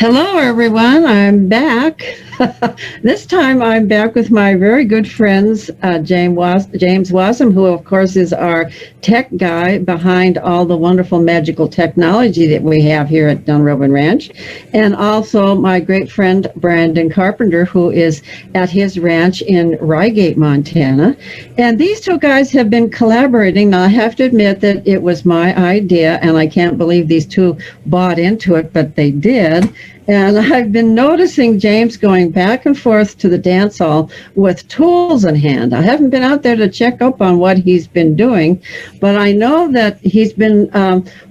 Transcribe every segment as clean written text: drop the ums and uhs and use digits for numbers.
Hello, everyone. I'm back. This time I'm back with my very good friends, James Wassam, who, of course, is our tech guy behind all the wonderful magical technology that we have here at Dunrovin Ranch, and also my great friend, Brandon Carpenter, who is at his ranch in Rygate, Montana. And these two guys have been collaborating. Now, I have to admit that it was my idea, and I can't believe these two bought into it, but they did. And I've been noticing James going back and forth to the dance hall with tools in hand. I haven't been out there to check up on what he's been doing, but I know that he's been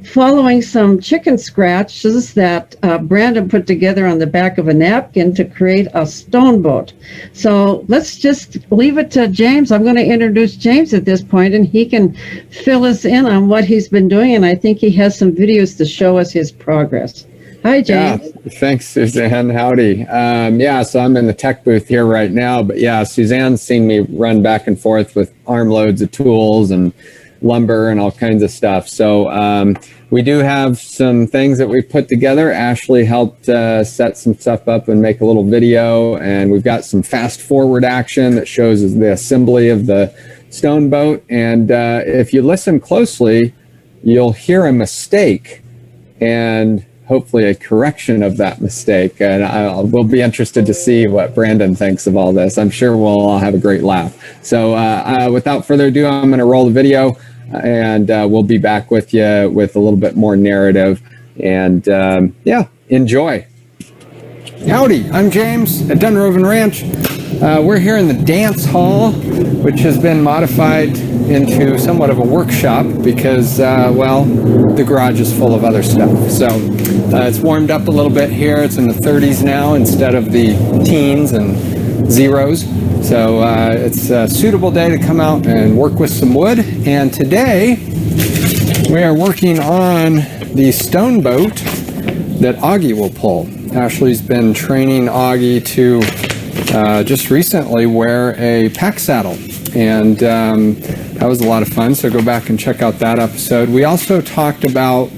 following some chicken scratches that Brandon put together on the back of a napkin to create a stone boat. So let's just leave it to James. I'm going to introduce James at this point, and he can fill us in on what he's been doing, and I think he has some videos to show us his progress. Hi, James. Yeah, thanks, Suzanne. Howdy. So I'm in the tech booth here right now, but yeah, Suzanne's seen me run back and forth with armloads of tools and lumber and all kinds of stuff. So we do have some things that we put together. Ashley helped set some stuff up and make a little video, and we've got some fast forward action that shows the assembly of the stone boat. And if you listen closely, you'll hear a mistake and hopefully a correction of that mistake. And we'll be interested to see what Brandon thinks of all this. I'm sure we'll all have a great laugh. So without further ado, I'm going to roll the video, and we'll be back with you with a little bit more narrative. And enjoy. Howdy, I'm James at Dunrovin Ranch. We're here in the dance hall, which has been modified into somewhat of a workshop because, the garage is full of other stuff. So it's warmed up a little bit here. It's in the 30s now instead of the teens and zeros. So it's a suitable day to come out and work with some wood. And today we are working on the stone boat that Oggy will pull. Ashley's been training Oggy to just recently wear a pack saddle, and that was a lot of fun, so go back and check out that episode. We also talked about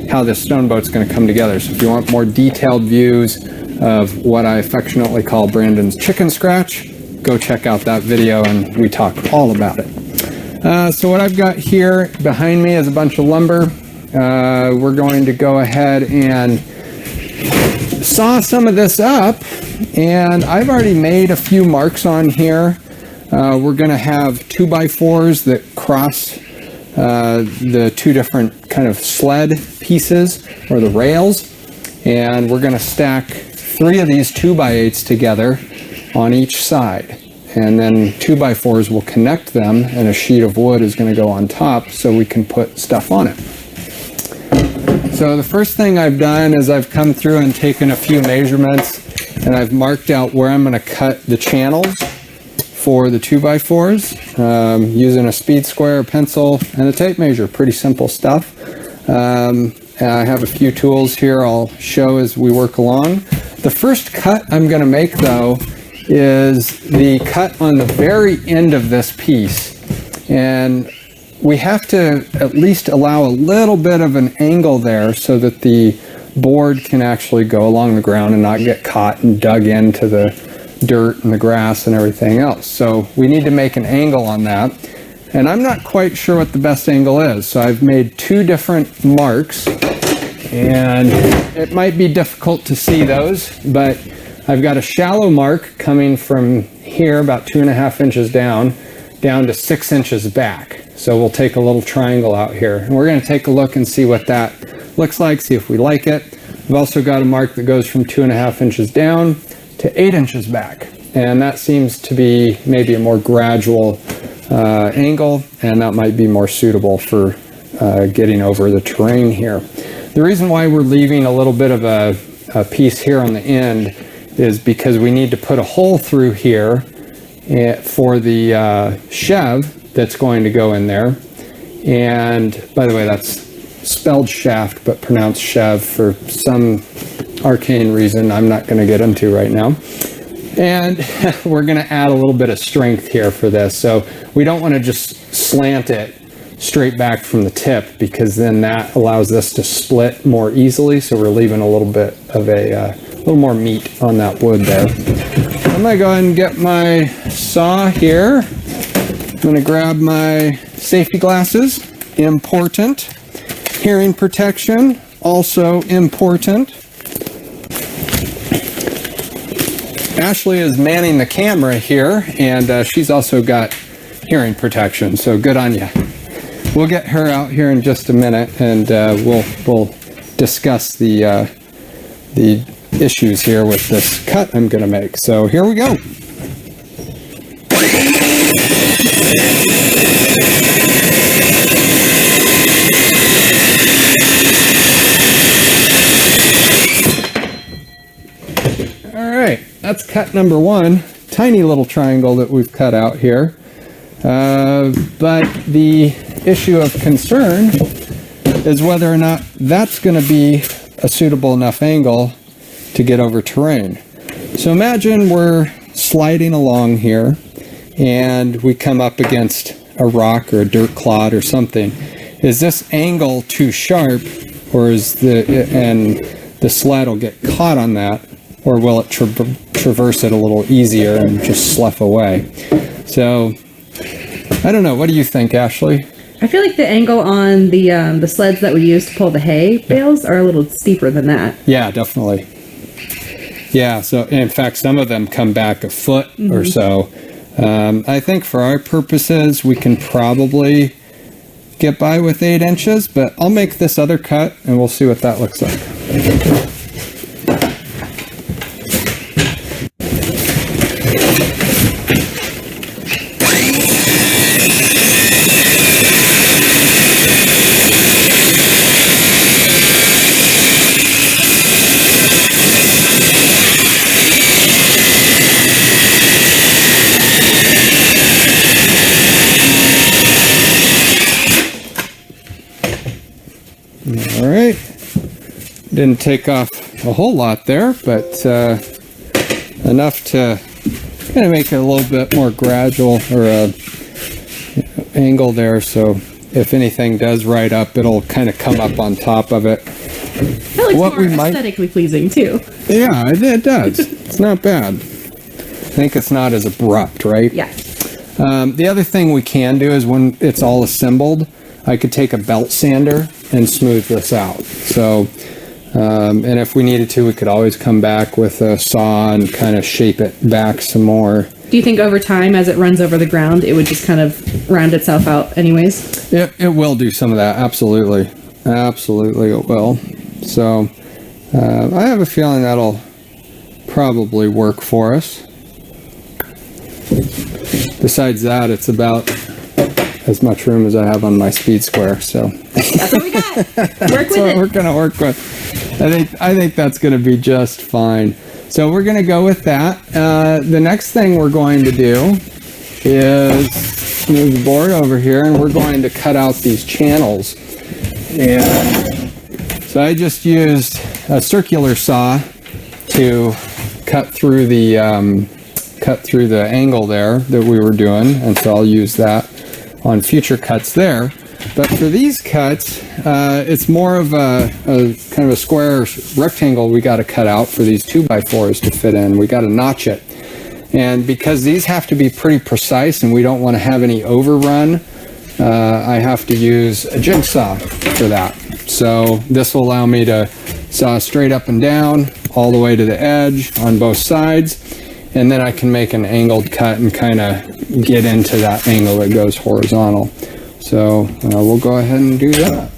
how this stone boat's going to come together, so if you want more detailed views of what I affectionately call Brandon's chicken scratch, go check out that video, and we talk all about it. So what I've got here behind me is a bunch of lumber. We're going to go ahead and saw some of this up, and I've already made a few marks on here. We're going to have 2x4s that cross the two different kind of sled pieces, or the rails, and we're going to stack 3 of these 2x8s together on each side, and then 2x4s will connect them, and a sheet of wood is going to go on top so we can put stuff on it. So the first thing I've done is I've come through and taken a few measurements, and I've marked out where I'm going to cut the channels for the 2x4s using a speed square, a pencil, and a tape measure. Pretty simple stuff. And I have a few tools here I'll show as we work along. The first cut I'm going to make, though, is the cut on the very end of this piece. And we have to at least allow a little bit of an angle there so that the board can actually go along the ground and not get caught and dug into the dirt and the grass and everything else. So we need to make an angle on that. And I'm not quite sure what the best angle is. So I've made 2 different marks, and it might be difficult to see those, but I've got a shallow mark coming from here about 2.5 inches down to 6 inches back. So we'll take a little triangle out here, and we're going to take a look and see what that looks like, see if we like it. I've also got a mark that goes from 2.5 inches down to 8 inches back, and that seems to be maybe a more gradual angle, and that might be more suitable for getting over the terrain here. The reason why we're leaving a little bit of a piece here on the end is because we need to put a hole through here for the shev that's going to go in there. And by the way, that's spelled shaft but pronounced shev for some arcane reason I'm not going to get into right now. And we're going to add a little bit of strength here for this. So we don't want to just slant it straight back from the tip, because then that allows us to split more easily. So we're leaving a little bit of a little more meat on that wood there. I'm gonna go ahead and get my saw here. I'm gonna grab my safety glasses, important. Hearing protection, also important. Ashley is manning the camera here, and she's also got hearing protection, so good on you. We'll get her out here in just a minute, and we'll discuss the issues here with this cut I'm going to make. So here we go. All right, that's cut number one. Tiny little triangle that we've cut out here. But the issue of concern is whether or not that's going to be a suitable enough angle to get over terrain. So imagine we're sliding along here and we come up against a rock or a dirt clod or something. Is this angle too sharp, or is the sled will get caught on that, or will it traverse it a little easier and just slough away? So I don't know. What do you think, Ashley? I feel like the angle on the sleds that we use to pull the hay bales are a little steeper than that. Yeah, definitely. Yeah, so in fact, some of them come back a foot or so. I think for our purposes, we can probably get by with 8 inches, but I'll make this other cut and we'll see what that looks like. All right, didn't take off a whole lot there, but enough to kind of make it a little bit more gradual, or angle there, so if anything does ride up, it'll kind of come up on top of it. That looks more aesthetically pleasing too. Yeah, it does. It's not bad. I think it's not as abrupt, right? Yeah. The other thing we can do is when it's all assembled, I could take a belt sander and smooth this out. So, and if we needed to, we could always come back with a saw and kind of shape it back some more. Do you think over time, as it runs over the ground, it would just kind of round itself out anyways? It will do some of that, absolutely. Absolutely it will. So, I have a feeling that'll probably work for us. Besides that, it's about as much room as I have on my speed square, so that's what we got. Work with it. We're gonna work with. I think that's gonna be just fine. So we're gonna go with that. The next thing we're going to do is move the board over here, and we're going to cut out these channels. And so I just used a circular saw to cut through the angle there that we were doing, and so I'll use that on future cuts there. But for these cuts, it's more of a kind of a square rectangle we got to cut out for these 2x4s to fit in. We got to notch it. And because these have to be pretty precise and we don't want to have any overrun, I have to use a jigsaw for that. So this will allow me to saw straight up and down all the way to the edge on both sides. And then I can make an angled cut and kind of get into that angle that goes horizontal. So we'll go ahead and do that.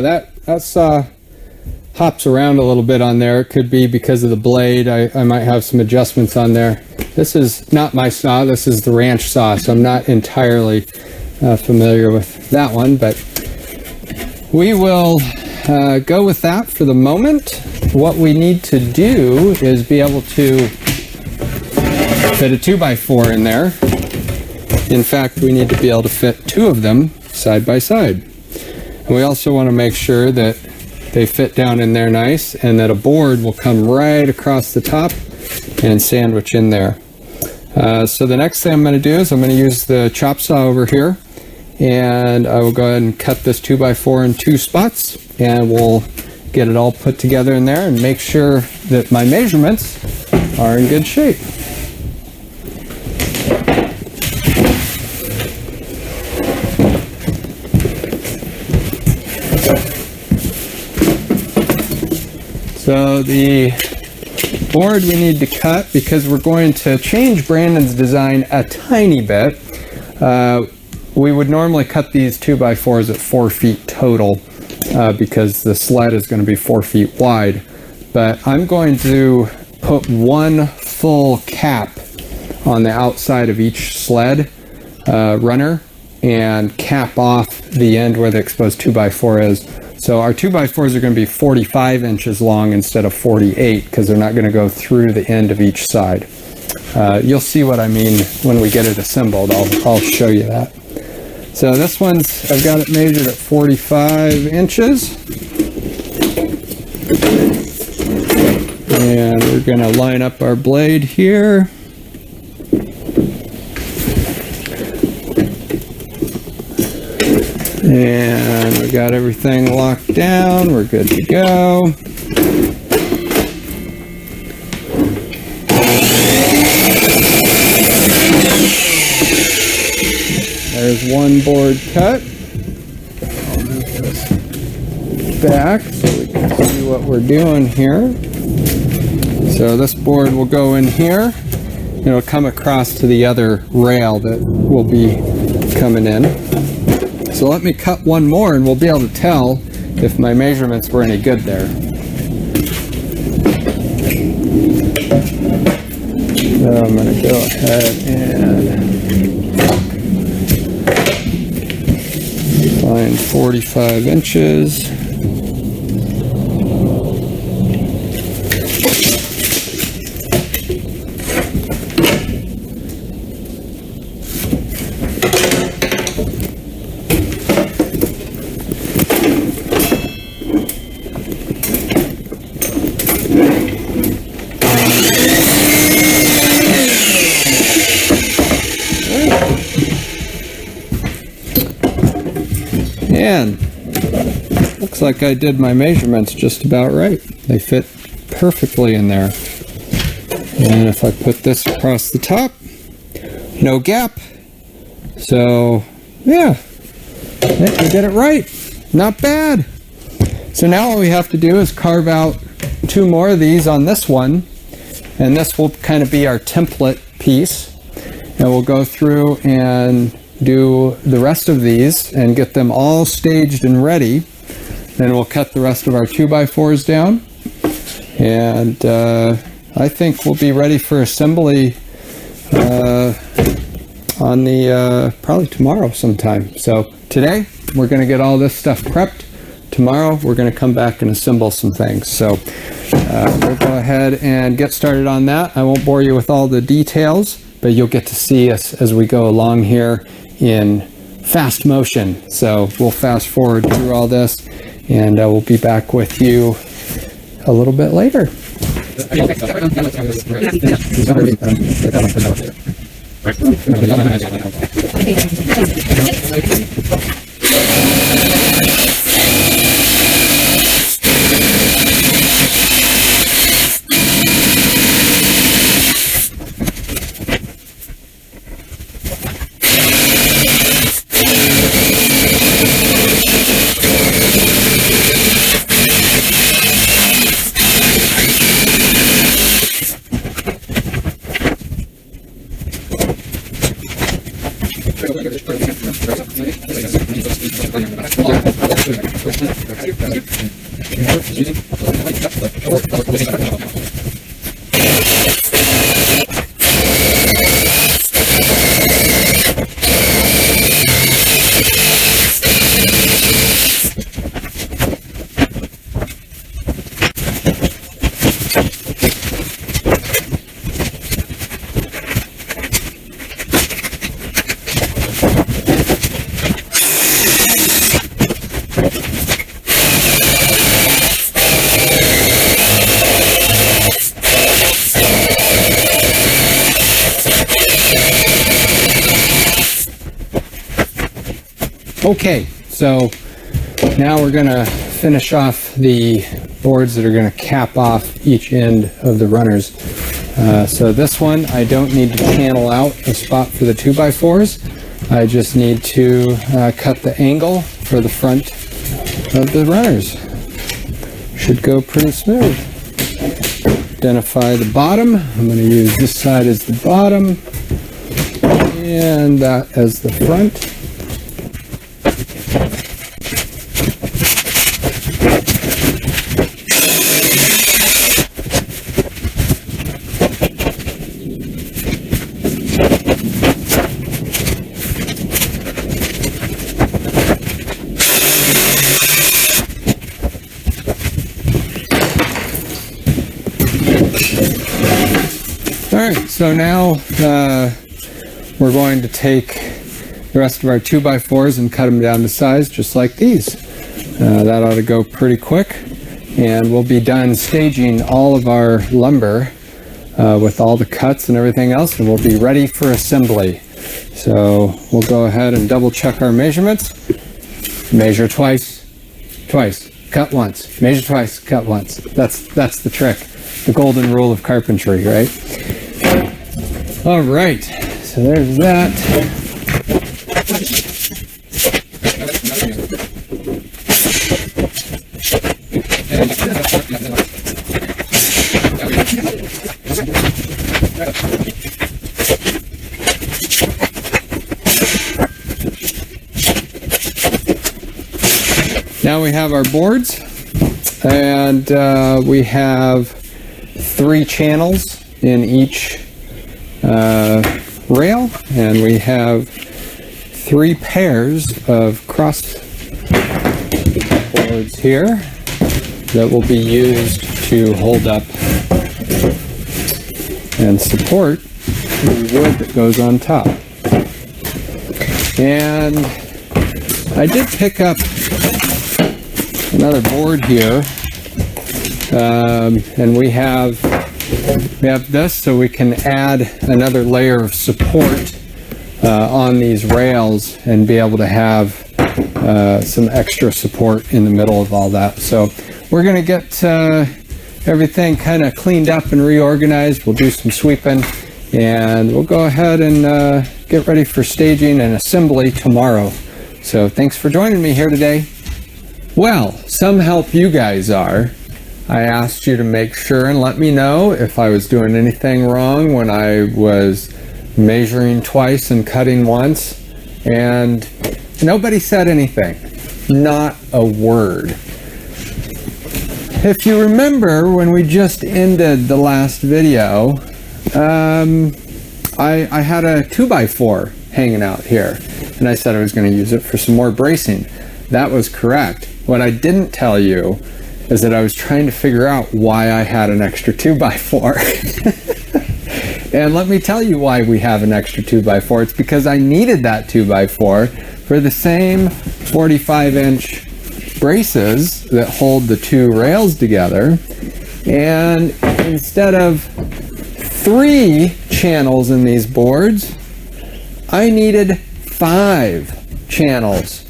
go. That saw hops around a little bit on there. It could be because of the blade. I might have some adjustments on there. This is not my saw. This is the ranch saw, so I'm not entirely familiar with that one, but we will go with that for the moment. What we need to do is be able to fit a 2x4 in there. In fact, we need to be able to fit 2 of them side by side. And we also want to make sure that they fit down in there nice, and that a board will come right across the top and sandwich in there. So the next thing I'm going to do is I'm going to use the chop saw over here, and I will go ahead and cut this 2x4 in 2 spots, and we'll get it all put together in there and make sure that my measurements are in good shape. So the board we need to cut, because we're going to change Brandon's design a tiny bit. We would normally cut these 2x4s at 4 feet total because the sled is going to be 4 feet wide. But I'm going to put 1 full cap on the outside of each sled runner and cap off the end where the exposed 2x4 is. So our 2x4s are going to be 45 inches long instead of 48 because they're not going to go through the end of each side. You'll see what I mean when we get it assembled. I'll show you that. So this one's, I've got it measured at 45 inches. And we're going to line up our blade here. And we got everything locked down. We're good to go. There's 1 board cut. I'll move this back so we can see what we're doing here. So this board will go in here. It'll come across to the other rail that will be coming in. So let me cut 1 more and we'll be able to tell if my measurements were any good there. So I'm going to go ahead and find 45 inches. And looks like I did my measurements just about right. They fit perfectly in there. And if I put this across the top, no gap. So yeah, I did it right. Not bad. So now what we have to do is carve out 2 more of these on this one, and this will kind of be our template piece. And we'll go through and do the rest of these and get them all staged and ready. Then we'll cut the rest of our 2x4s down, and I think we'll be ready for assembly on the probably tomorrow sometime. So today we're going to get all this stuff prepped. Tomorrow we're going to come back and assemble some things. So we'll go ahead and get started on that. I won't bore you with all the details, but you'll get to see us as we go along here in fast motion. So we'll fast forward through all this, and we'll be back with you a little bit later. Okay, so now we're going to finish off the boards that are going to cap off each end of the runners. So this one, I don't need to channel out a spot for the 2x4s. I just need to cut the angle for the front of the runners. Should go pretty smooth. Identify the bottom. I'm going to use this side as the bottom and that as the front. Alright, so now we're going to take the rest of our 2x4s and cut them down to size just like these. That ought to go pretty quick, and we'll be done staging all of our lumber with all the cuts and everything else, and we'll be ready for assembly. So we'll go ahead and double check our measurements. Measure twice, cut once. Measure twice, cut once. That's the trick. The golden rule of carpentry, right? All right, so there's that. Now we have our boards, and we have 3 channels in each rail, and we have 3 pairs of cross boards here that will be used to hold up and support the wood that goes on top. And I did pick up another board here, and we have this so we can add another layer of support on these rails and be able to have some extra support in the middle of all that. So we're going to get everything kind of cleaned up and reorganized. We'll do some sweeping, and we'll go ahead and get ready for staging and assembly tomorrow. So thanks for joining me here today. Well, some help you guys are. I asked you to make sure and let me know if I was doing anything wrong when I was measuring twice and cutting once, and nobody said anything. Not a word. If you remember when we just ended the last video, I had a 2x4 hanging out here, and I said I was going to use it for some more bracing. That was correct. What I didn't tell you is that I was trying to figure out why I had an extra 2x4. And let me tell you why we have an extra 2x4. It's because I needed that 2x4 for the same 45-inch braces that hold the 2 rails together. And instead of 3 channels in these boards, I needed 5 channels.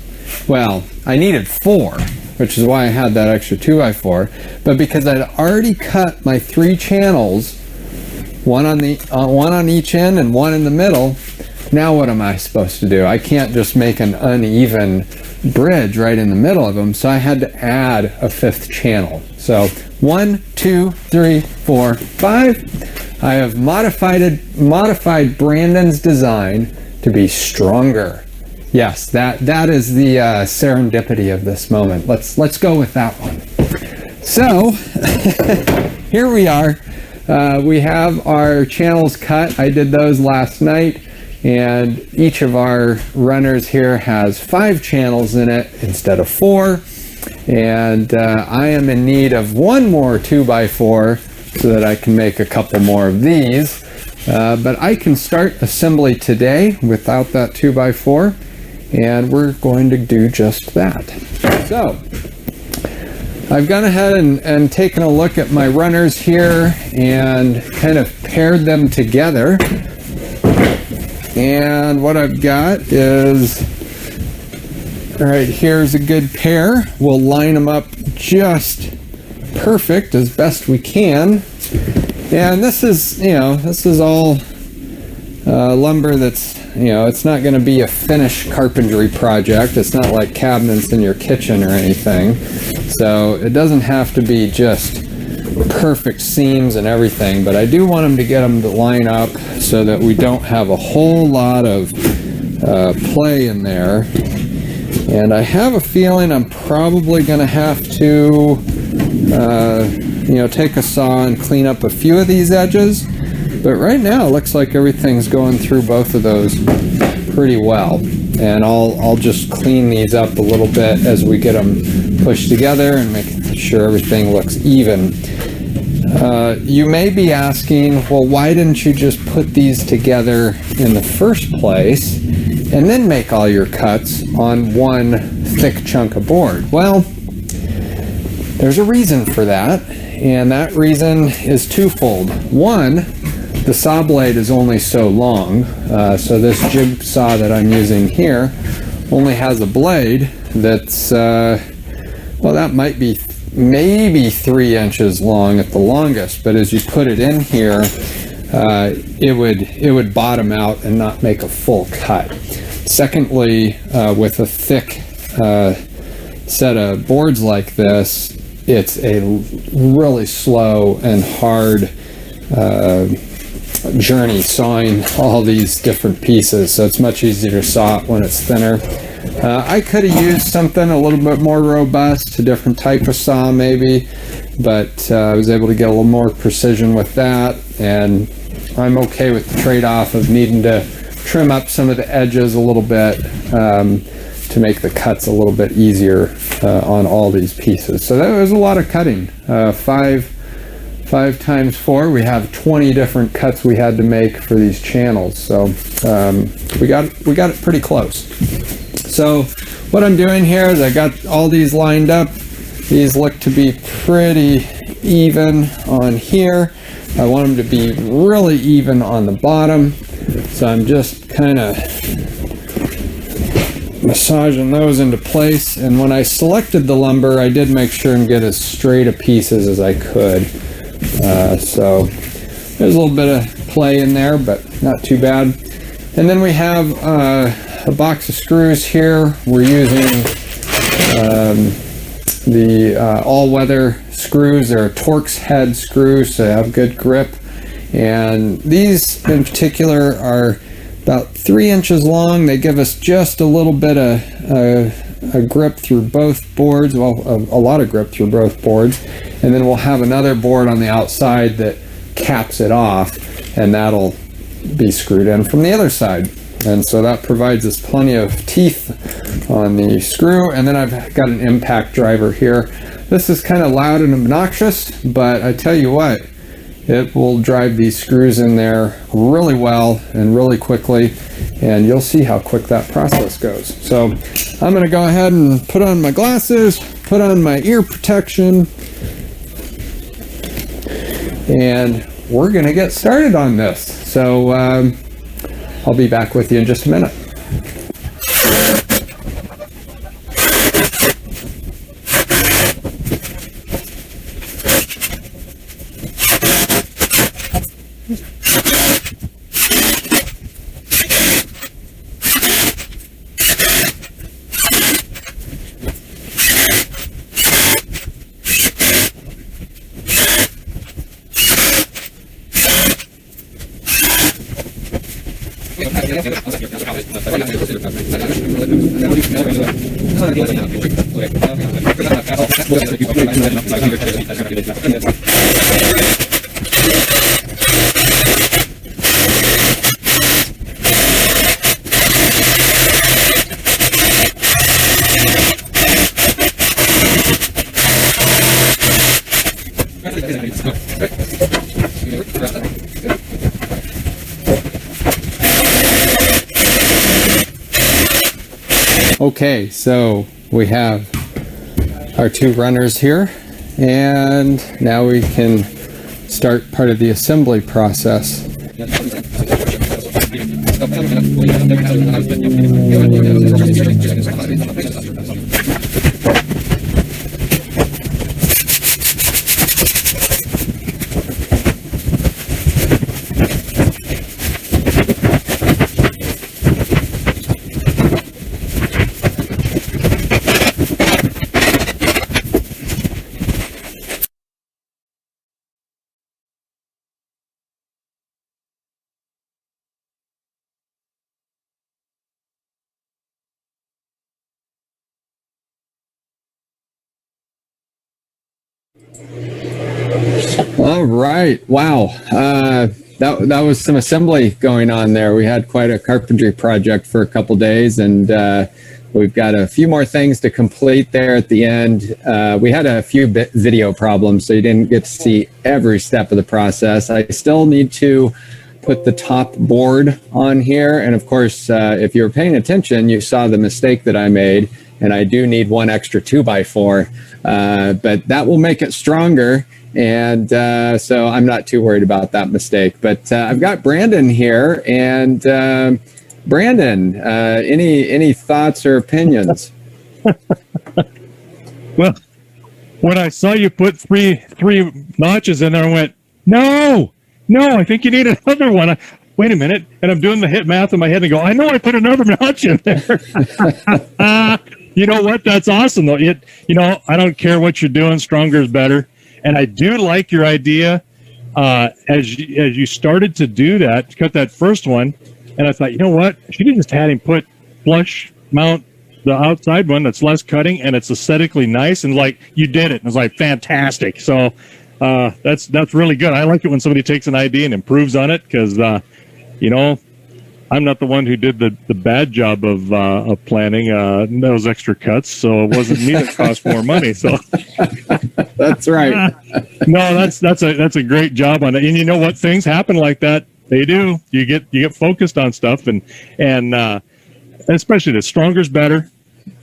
Well, I needed 4, which is why I had that extra 2x4. But because I'd already cut my 3 channels, one on each end and one in the middle, now what am I supposed to do? I can't just make an uneven bridge right in the middle of them, so I had to add a 5th channel. So 1, 2, 3, 4, 5. I have modified Brandon's design to be stronger. Yes, that is the serendipity of this moment. Let's go with that one. So here we are. We have our channels cut. I did those last night, and each of our runners here has 5 channels in it instead of 4. And I am in need of one more 2x4 so that I can make a couple more of these. But I can start assembly today without that 2x4, and we're going to do just that. So I've gone ahead and taken a look at my runners here and kind of paired them together. And what I've got is, all right, here's a good pair. We'll line them up just perfect as best we can. And this is, this is all lumber that's, it's not going to be a finished carpentry project. It's not like cabinets in your kitchen or anything. So it doesn't have to be just perfect seams and everything, but I do want them to get them to line up so that we don't have a whole lot of play in there. And I have a feeling I'm probably going to have to take a saw and clean up a few of these edges, but right now it looks like everything's going through both of those pretty well, and I'll just clean these up a little bit as we get them pushed together and make sure everything looks even. You may be asking, well, why didn't you just put these together in the first place and then make all your cuts on one thick chunk of board? Well, there's a reason for that, and that reason is twofold. One, the saw blade is only so long, so this jig saw that I'm using here only has a blade that's, that might be maybe 3 inches long at the longest, but as you put it in here, it would bottom out and not make a full cut. Secondly, with a thick set of boards like this, it's a really slow and hard journey sawing all these different pieces, so it's much easier to saw it when it's thinner. I could have used something a little bit more robust, a different type of saw maybe, but I was able to get a little more precision with that, and I'm okay with the trade-off of needing to trim up some of the edges a little bit to make the cuts a little bit easier on all these pieces. So that was a lot of cutting. 5 times 4, we have 20 different cuts we had to make for these channels. So we got it pretty close. So what I'm doing here is I got all these lined up. These look to be pretty even on here. I want them to be really even on the bottom. So I'm just kind of massaging those into place. And when I selected the lumber, I did make sure and get as straight a pieces as I could. So there's a little bit of play in there, but not too bad. And then we have a box of screws here. We're using the all-weather screws. They're Torx head screws, so they have good grip. And these in particular are about 3 inches long. They give us just a little bit of a grip through both boards, well, a lot of grip through both boards. And then we'll have another board on the outside that caps it off, and that'll be screwed in from the other side. And so that provides us plenty of teeth on the screw. And then I've got an impact driver here. This is kind of loud and obnoxious, but I tell you what, it will drive these screws in there really well and really quickly, and you'll see how quick that process goes. So I'm going to go ahead and put on my glasses, put on my ear protection, and we're going to get started on this. So I'll be back with you in just a minute. Okay, so we have our two runners here, and now we can start part of the assembly process. All right. Wow. That was some assembly going on there. We had quite a carpentry project for a couple days, and we've got a few more things to complete there at the end. We had a few video problems, so you didn't get to see every step of the process. I still need to put the top board on here. And of course, if you were paying attention, you saw the mistake that I made, and I do need one extra 2x4, but that will make it stronger. And so I'm not too worried about that mistake. But I've got Brandon here, and Brandon, any thoughts or opinions? Well, when I saw you put three notches in there, I went, no, I think you need another one. Wait a minute, and I'm doing the hit math in my head and go, I know I put another notch in there. You know what? That's awesome, though. I don't care what you're doing. Stronger is better. And I do like your idea as you started to do that, cut that first one. And I thought, you know what? She just had him put flush mount the outside one that's less cutting, and it's aesthetically nice. And like, you did it. And it was like fantastic. So that's really good. I like it when somebody takes an idea and improves on it, because I'm not the one who did the bad job of planning those extra cuts, so it wasn't me that cost more money. So that's right. No, that's a great job on it. And you know what? Things happen like that. They do. You get focused on stuff, and especially the stronger's better.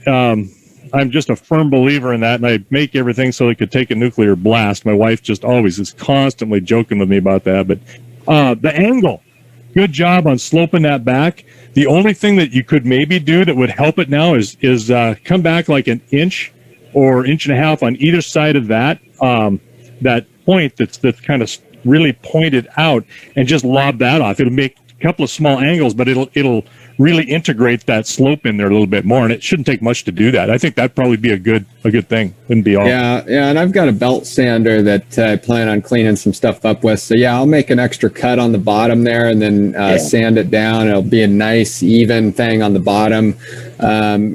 I'm just a firm believer in that, and I make everything so it could take a nuclear blast. My wife just always is constantly joking with me about that. But the angle, good job on sloping that back. The only thing that you could maybe do that would help it now is come back like an inch or inch and a half on either side of that point that's kind of really pointed out, and just lob that off. It'll make a couple of small angles, but it'll really integrate that slope in there a little bit more, and it shouldn't take much to do that. I think that'd probably be a good thing. Wouldn't be all. Yeah, and I've got a belt sander that I plan on cleaning some stuff up with. So yeah, I'll make an extra cut on the bottom there, and then sand it down. It'll be a nice even thing on the bottom.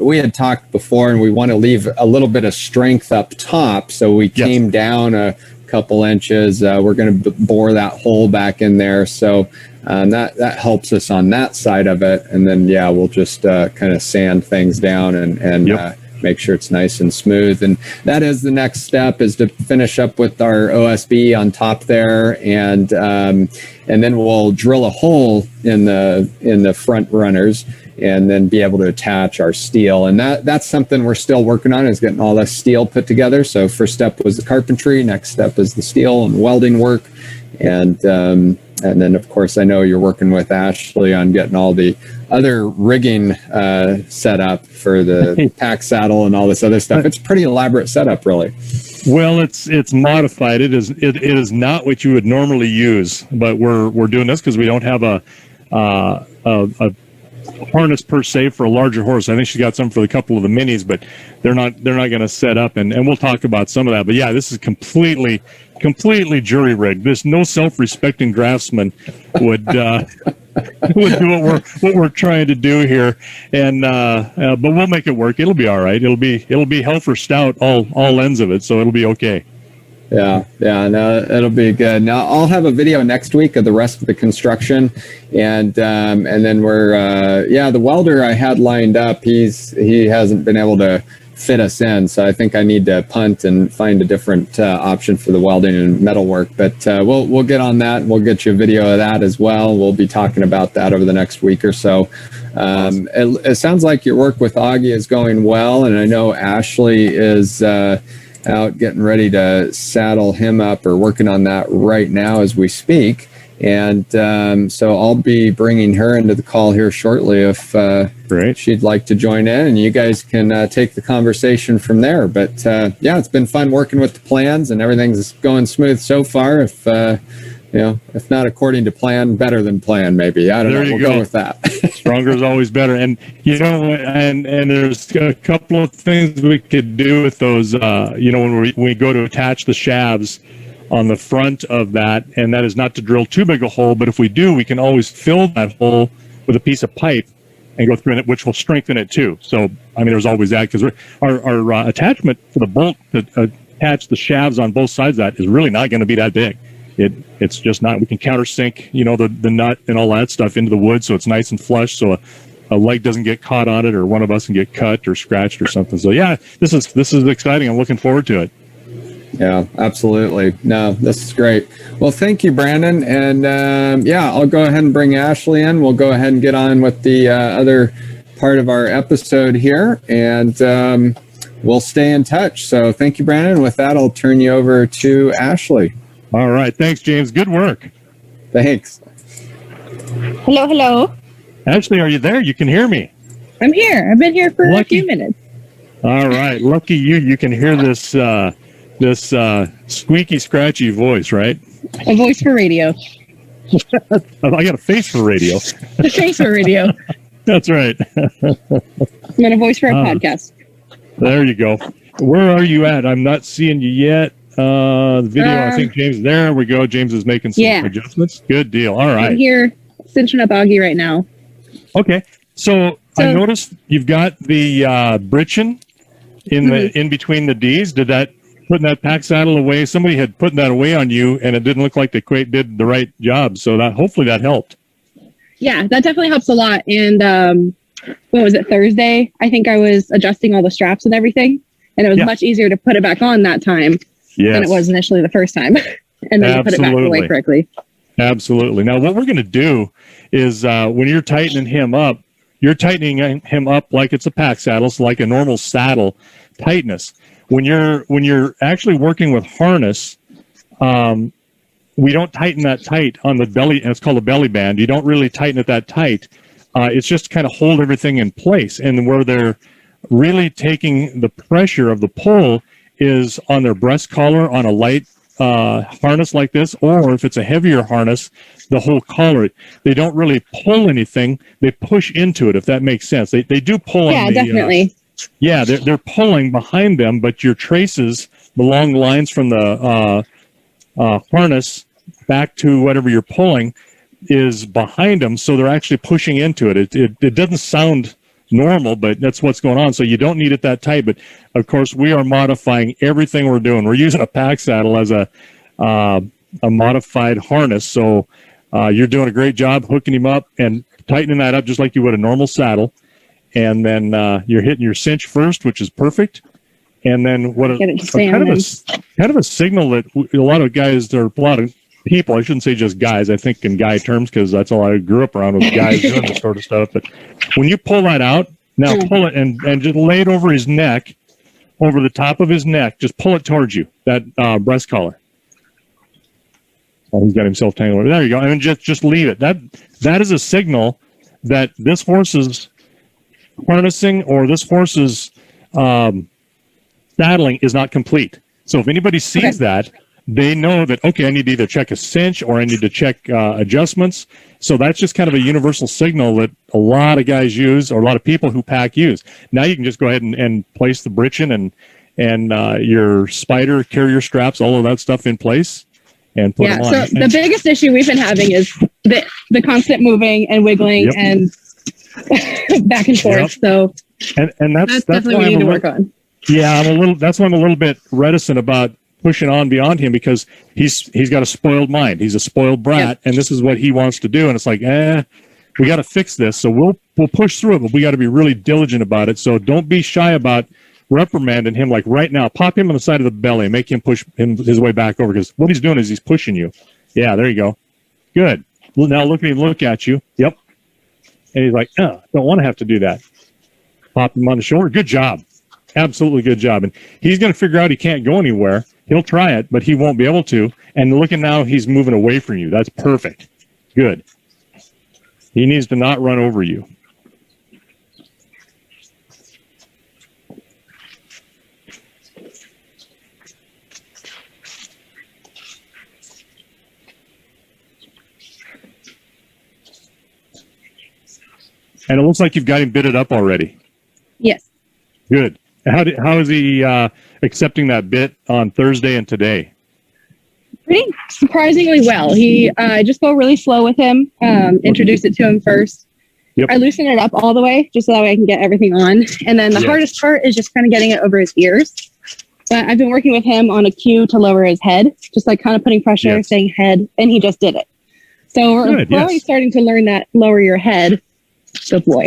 We had talked before, and we want to leave a little bit of strength up top, so we came down a couple inches. We're going to bore that hole back in there, so that helps us on that side of it. And then we'll just kind of sand things down and make sure it's nice and smooth. And that is the next step, is to finish up with our OSB on top there, and then we'll drill a hole in the front runners, and then be able to attach our steel. And that's something we're still working on, is getting all that steel put together. So first step was the carpentry, next step is the steel and welding work. And then of course, I know you're working with Ashley on getting all the other rigging set up for the pack saddle and all this other stuff. It's a pretty elaborate setup, really. Well, it's modified. It is not what you would normally use, but we're doing this because we don't have a harness per se for a larger horse. I think she's got some for a couple of the minis, but they're not going to set up, and we'll talk about some of that. But yeah, this is completely jury rigged. There's no self-respecting draftsman would we'll do what we're trying to do here, and but we'll make it work. It'll be all right. It'll be Helfer stout all ends of it, so it'll be okay. Yeah, no, it'll be good. Now I'll have a video next week of the rest of the construction, and then we're the welder I had lined up. He hasn't been able to fit us in, so I think I need to punt and find a different option for the welding and metal work. But we'll get on that, and we'll get you a video of that as well. We'll be talking about that over the next week or so. Awesome. It sounds like your work with Oggy is going well, and I know Ashley is out getting ready to saddle him up, or working on that right now as we speak. And so I'll be bringing her into the call here shortly if she'd like to join in, and you guys can take the conversation from there. But it's been fun working with the plans, and everything's going smooth so far. If not according to plan, better than plan, maybe. I don't know. We'll go with that. Stronger is always better. And, and there's a couple of things we could do with those, when we go to attach the shafts on the front of that, and that is not to drill too big a hole, but if we do, we can always fill that hole with a piece of pipe and go through it, which will strengthen it too. So, there's always that, because our attachment for the bolt to attach the shafts on both sides of that is really not going to be that big. It's just not. We can countersink, the nut and all that stuff into the wood, so it's nice and flush, so a leg doesn't get caught on it, or one of us can get cut or scratched or something. So this is exciting. I'm looking forward to it. Yeah, absolutely. No, this is great. Well, thank you, Brandon. And I'll go ahead and bring Ashley in. We'll go ahead and get on with the other part of our episode here, and we'll stay in touch. So thank you, Brandon. With that, I'll turn you over to Ashley. All right. Thanks, James. Good work. Thanks. Hello. Ashley, are you there? You can hear me. I'm here. I've been here for a few minutes. All right. Lucky you. You can hear this squeaky, scratchy voice, right? A voice for radio. I got a face for radio. A face for radio. That's right. And then a voice for a podcast. There you go. Where are you at? I'm not seeing you yet. The video, I think James, there we go. James is making some adjustments. Good deal. All right. I'm here cinching up Oggy right now. Okay. So I noticed you've got the britchin in between the D's. Did that, putting that pack saddle away, somebody had put that away on you, and it didn't look like they quite did the right job. So that hopefully that helped. Yeah, that definitely helps a lot. And what was it, Thursday? I think I was adjusting all the straps and everything, and it was much easier to put it back on that time than it was initially the first time. And then you put it back away correctly. Absolutely. Now, what we're going to do is when you're tightening him up, you're tightening him up like it's a pack saddle, so like a normal saddle tightness. When you're actually working with harness, we don't tighten that tight on the belly, and it's called a belly band. You don't really tighten it that tight. It's just kind of hold everything in place. And where they're really taking the pressure of the pull is on their breast collar on a light harness like this, or if it's a heavier harness, the whole collar. They don't really pull anything. They push into it, if that makes sense. They do pull on the... Yeah, definitely. They're pulling behind them, but your traces, the long lines from the harness back to whatever you're pulling, is behind them, so they're actually pushing into it. It doesn't sound normal, but that's what's going on. So you don't need it that tight. But of course, we are modifying everything we're doing. We're using a pack saddle as a modified harness. So you're doing a great job hooking him up and tightening that up just like you would a normal saddle. And then you're hitting your cinch first, which is perfect. And then kind of a signal that a lot of guys, there are a lot of people, I shouldn't say just guys, I think in guy terms, because that's all I grew up around with, guys doing this sort of stuff. But when you pull that out, now pull it and just lay it over his neck, over the top of his neck, just pull it towards you, that breast collar. Oh, he's got himself tangled. There you go. And just leave it. That is a signal that this horse's harnessing or this horse's saddling is not complete. So if anybody sees that, they know that, okay, I need to either check a cinch or I need to check adjustments. So that's just kind of a universal signal that a lot of guys use, or a lot of people who pack use. Now you can just go ahead and place the britchin and your spider, carrier straps, all of that stuff in place and put them on. So the biggest issue we've been having is the constant moving and wiggling and back and forth. So and that's definitely why what we need to work on. Yeah, that's why I'm a little bit reticent about pushing on beyond him, because he's got a spoiled mind. He's a spoiled brat, and this is what he wants to do. And it's like, we got to fix this. So we'll push through it, but we got to be really diligent about it. So don't be shy about reprimanding him. Like right now, pop him on the side of the belly, make him push his way back over, because what he's doing is he's pushing you. Yeah, there you go. Good. Well, now look at you. Yep. And he's like, don't want to have to do that. Pop him on the shoulder. Good job. Absolutely good job. And he's going to figure out he can't go anywhere. He'll try it, but he won't be able to. And look at now, he's moving away from you. That's perfect. Good. He needs to not run over you. And it looks like you've got him bitted up already. Yes. Good. How is he accepting that bit on Thursday and today? Pretty surprisingly well. He just go really slow with him. Introduce it to him first. Yep. I loosen it up all the way just so that way I can get everything on. And then the hardest part is just kind of getting it over his ears. But I've been working with him on a cue to lower his head, just like kind of putting pressure, saying head, and he just did it. So we're already starting to learn that lower your head. Good boy.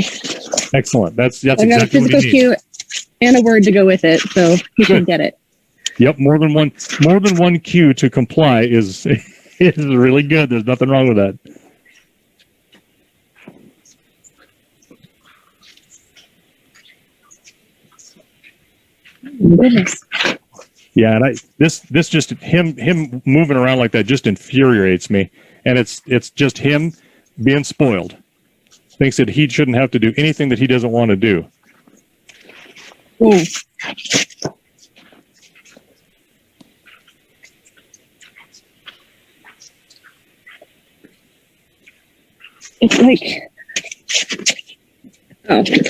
Excellent. That's I've got a physical cue and a word to go with it, so he can get it. Yep, more than one cue to comply is really good. There's nothing wrong with that. Goodness. Yeah, and this just him moving around like that just infuriates me, and it's just him being spoiled. Thinks that he shouldn't have to do anything that he doesn't want to do. Ooh. It's like, okay.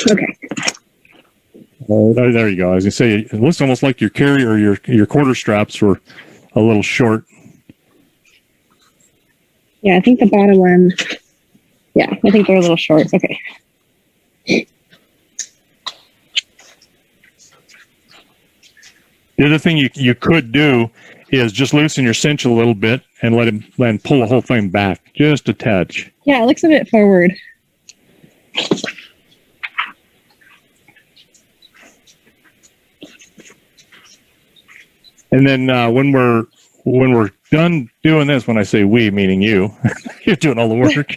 There you go. I was gonna say, it looks almost like your carry or your quarter straps were a little short. Yeah, I think the bottom one. Yeah, I think they're a little short. Okay. The other thing you could do is just loosen your cinch a little bit and let him pull the whole thing back just a touch. Yeah, it looks a bit forward. And then when we're done doing this, when I say we, meaning you, you're doing all the work.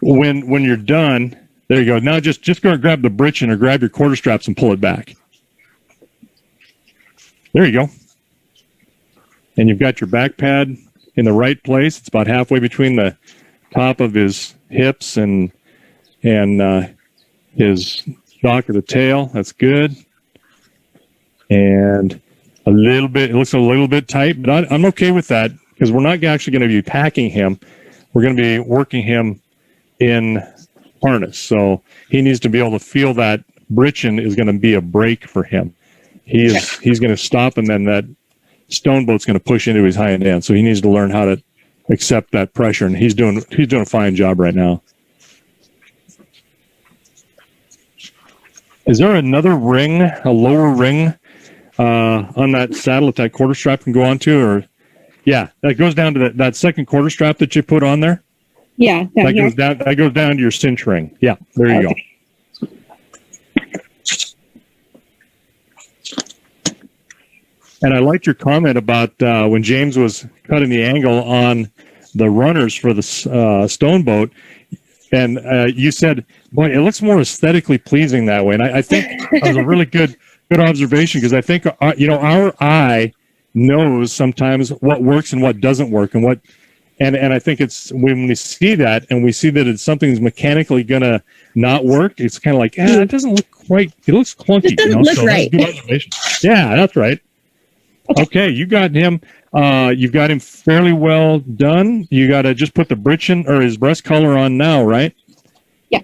When you're done, there you go. Now just go and grab the britchin or grab your quarter straps and pull it back. There you go. And you've got your back pad in the right place. It's about halfway between the top of his hips and his dock of the tail. That's good. And a little bit, it looks a little bit tight, but I'm okay with that because we're not actually going to be packing him. We're going to be working him in harness. So he needs to be able to feel that britchin is going to be a brake for him. He's going to stop, and then that stone boat's going to push into his hind end. So he needs to learn how to accept that pressure, and he's doing a fine job right now. Is there another ring, a lower ring on that saddle that quarter strap can go onto? Or yeah, that goes down to that second quarter strap that you put on there. Yeah, that goes down to your cinch ring. Yeah, there you go. And I liked your comment about when James was cutting the angle on the runners for the stone boat, and you said, "Boy, it looks more aesthetically pleasing that way." And I think that was a really good observation, because I think our eye knows sometimes what works and what doesn't work, and I think it's when we see that and we see that it's something's mechanically gonna not work, it's kind of like, it doesn't look quite. It looks clunky. It doesn't look right. Yeah, that's right. Okay, you got him. You've got him fairly well done. You got to just put the britchin or his breast collar on now, right? Yeah.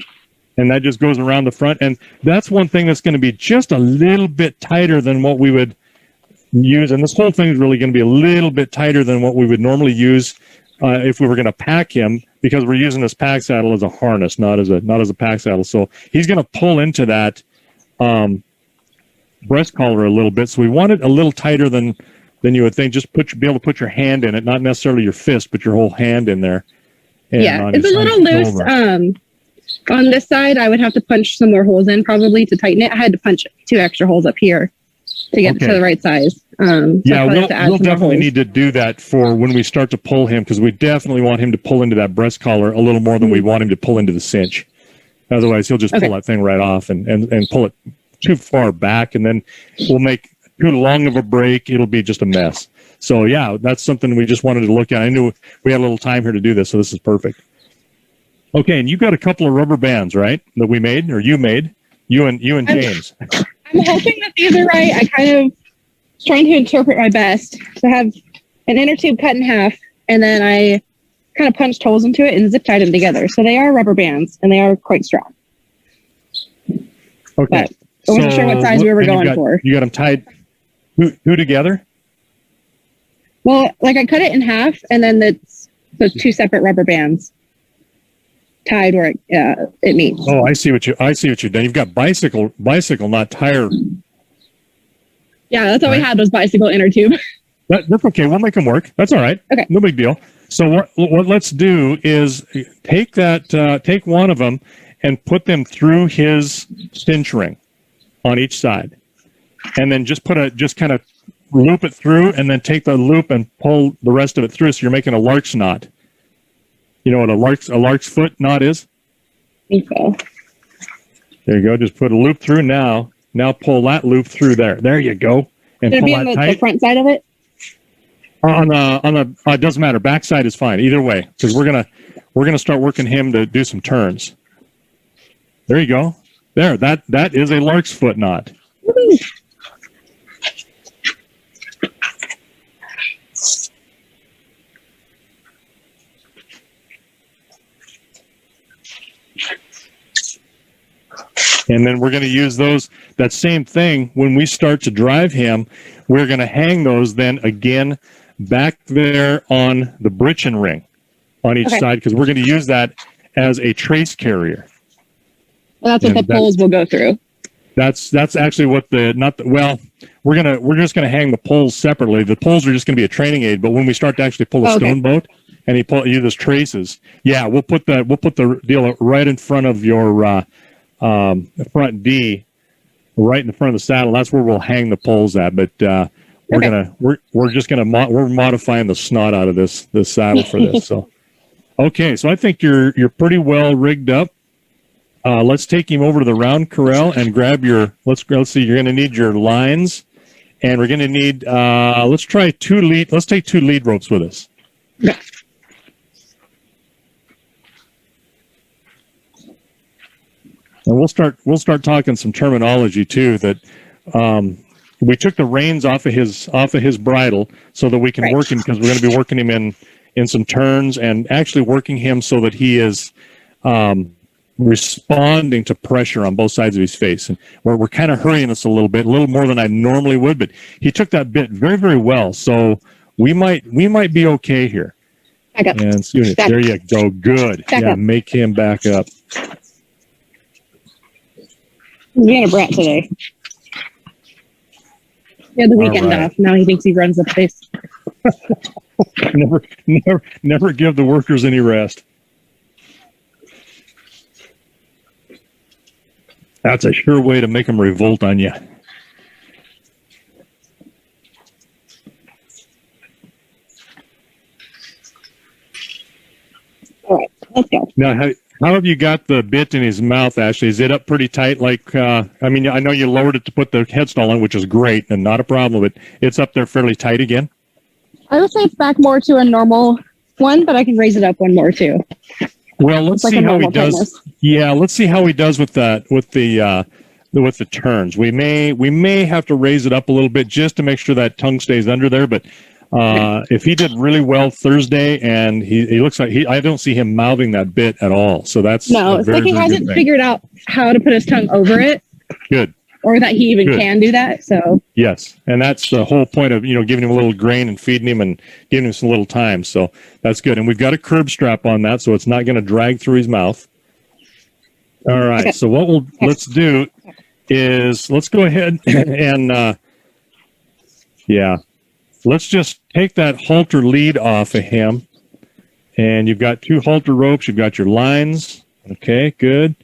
And that just goes around the front. And that's one thing that's going to be just a little bit tighter than what we would use. And this whole thing is really going to be a little bit tighter than what we would normally use if we were going to pack him, because we're using this pack saddle as a harness, not as a pack saddle. So he's going to pull into that breast collar a little bit. So we want it a little tighter than you would think. Just be able to put your hand in it, not necessarily your fist, but your whole hand in there. Yeah, it's a little loose. On this side, I would have to punch some more holes in probably to tighten it. I had to punch 2 extra holes up here to get it to the right size. So yeah, we'll definitely need to do that for when we start to pull him, because we definitely want him to pull into that breast collar a little more than we want him to pull into the cinch. Otherwise, he'll just pull that thing right off and pull it too far back, and then we'll make too long of a break. It'll be just a mess. So, yeah, that's something we just wanted to look at. I knew we had a little time here to do this, so this is perfect. Okay, and you got a couple of rubber bands, right, that we made, or you made, you and James. I'm hoping that these are right. I kind of trying to interpret my best. So I have an inner tube cut in half, and then I kind of punched holes into it and zip tied them together. So they are rubber bands, and they are quite strong. Okay. But I wasn't sure what size we were going for. You got them tied who together? Well, like I cut it in half, and then it's 2 separate rubber bands tied where it meets. Oh, I see what you've done. You've got bicycle, not tire. Yeah, that's all we had was bicycle inner tube. That's okay. We'll make them work. That's all right. Okay. No big deal. So what let's do is take one of them and put them through his cinch ring on each side, and then just kind of loop it through, and then take the loop and pull the rest of it through. So you're making a lark's knot. You know what a lark's foot knot is? Okay. There you go. Just put a loop through now. Now pull that loop through there. There you go. And should it be on the front side of it? On the it doesn't matter. Back side is fine. Either way, because we're gonna start working him to do some turns. There you go. There. That is a lark's foot knot. Woo-hoo. And then we're going to use that same thing when we start to drive him. We're going to hang those then again back there on the britchin ring on each side, because we're going to use that as a trace carrier. Well, that's what the poles will go through. That's actually what we're just going to hang the poles separately. The poles are just going to be a training aid, but when we start to actually pull a stone boat and he uses traces, we'll put the deal right in front of your front D, right in the front of the saddle. That's where we'll hang the poles at. But we're modifying the snot out of this saddle for this. So so I think you're pretty well rigged up. Let's take him over to the round corral and grab let's see, you're going to need your lines, and we're going to need let's take 2 lead ropes with us. Yeah. And we'll start talking some terminology too, that we took the reins off of his bridle so that we can work him, because we're going to be working him in some turns, and actually working him so that he is responding to pressure on both sides of his face. And we're kind of hurrying this a little more than I normally would, but he took that bit very, very well. So we might be okay here. Back up. And there you go. Good. Back up. Make him back up. He's being a brat today. He had the weekend off. Now he thinks he runs the place. Never give the workers any rest. That's a sure way to make them revolt on you. All right, let's go. Now, how have you got the bit in his mouth, Ashley? Is it up pretty tight? I know you lowered it to put the headstall on, which is great and not a problem, but it's up there fairly tight again? I would say it's back more to a normal one, but I can raise it up one more too. Well, let's see how he does. Tightness. Yeah, let's see how he does with the turns. We may have to raise it up a little bit just to make sure that tongue stays under there. But if he did really well Thursday, and he looks like I don't see him mouthing that bit at all. So that's it's like he hasn't figured out how to put his tongue over it. Good. or that he even Good. can do that. So Yes, and that's the whole point of giving him a little grain and feeding him and giving him some little time. So that's good. And we've got a curb strap on that, so it's not going to drag through his mouth. All right. Okay. So what let's do is let's go ahead and let's just take that halter lead off of him. And you've got 2 halter ropes. You've got your lines. Okay, good.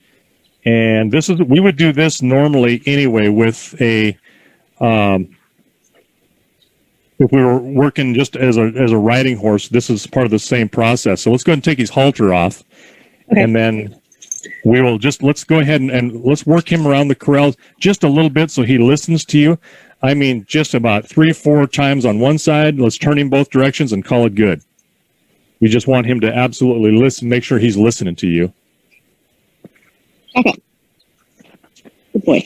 And we would do this normally anyway with if we were working just as a riding horse, this is part of the same process. So let's go ahead and take his halter off. Okay. And then we will let's go ahead and let's work him around the corral just a little bit so he listens to you. I mean, just about 3 or 4 times on one side. Let's turn him both directions and call it good. We just want him to absolutely listen, make sure he's listening to you. okay, good boy.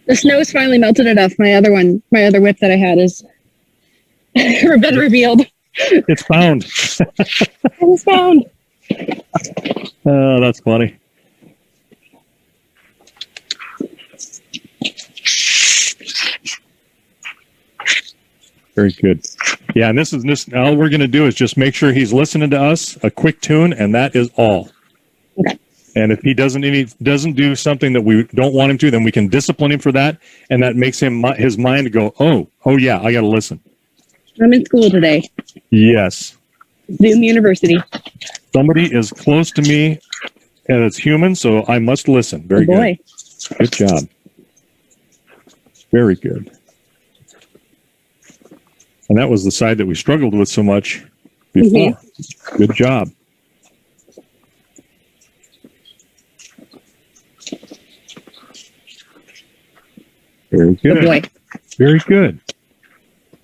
The snow's finally melted enough. My other whip that I had is been revealed. It's found. It was found. Oh, that's funny. Very good. Yeah, and this all we're going to do is just make sure he's listening to us, a quick tune, and that is all. Okay. And if he doesn't do something that we don't want him to, then we can discipline him for that, and that makes his mind go, oh yeah, I got to listen. I'm in school today. Yes. Zoom University. Somebody is close to me, and it's human, so I must listen. Very Good boy. good. Good job. Very good. And that was the side that we struggled with so much before. Mm-hmm. Good job. Very good. Good boy. Very good.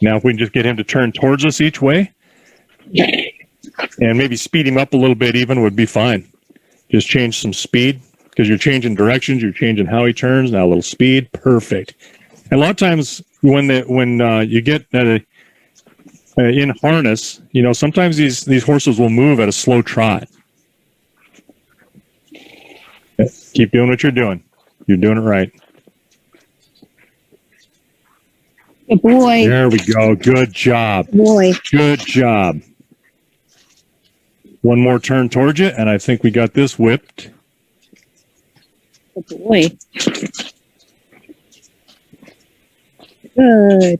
Now, if we can just get him to turn towards us each way, and maybe speed him up a little bit even would be fine. Just change some speed, because you're changing directions, you're changing how he turns. Now a little speed, perfect. And a lot of times when you get in harness, sometimes these horses will move at a slow trot. Keep doing what you're doing. You're doing it right. Good boy. There we go. Good job. Boy. Good job. One more turn towards you, and I think we got this whipped. Good boy. Good.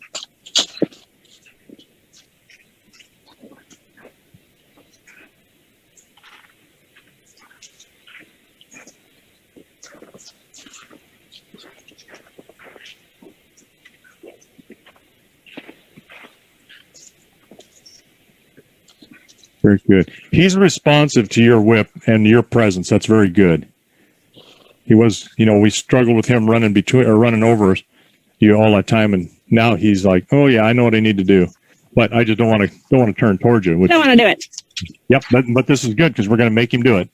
Very good. He's responsive to your whip and your presence. That's very good. He was, we struggled with him running over you all that time, and now he's like, "Oh yeah, I know what I need to do," but I just don't want to turn towards you. Don't want to do it. Yep, but this is good because we're going to make him do it.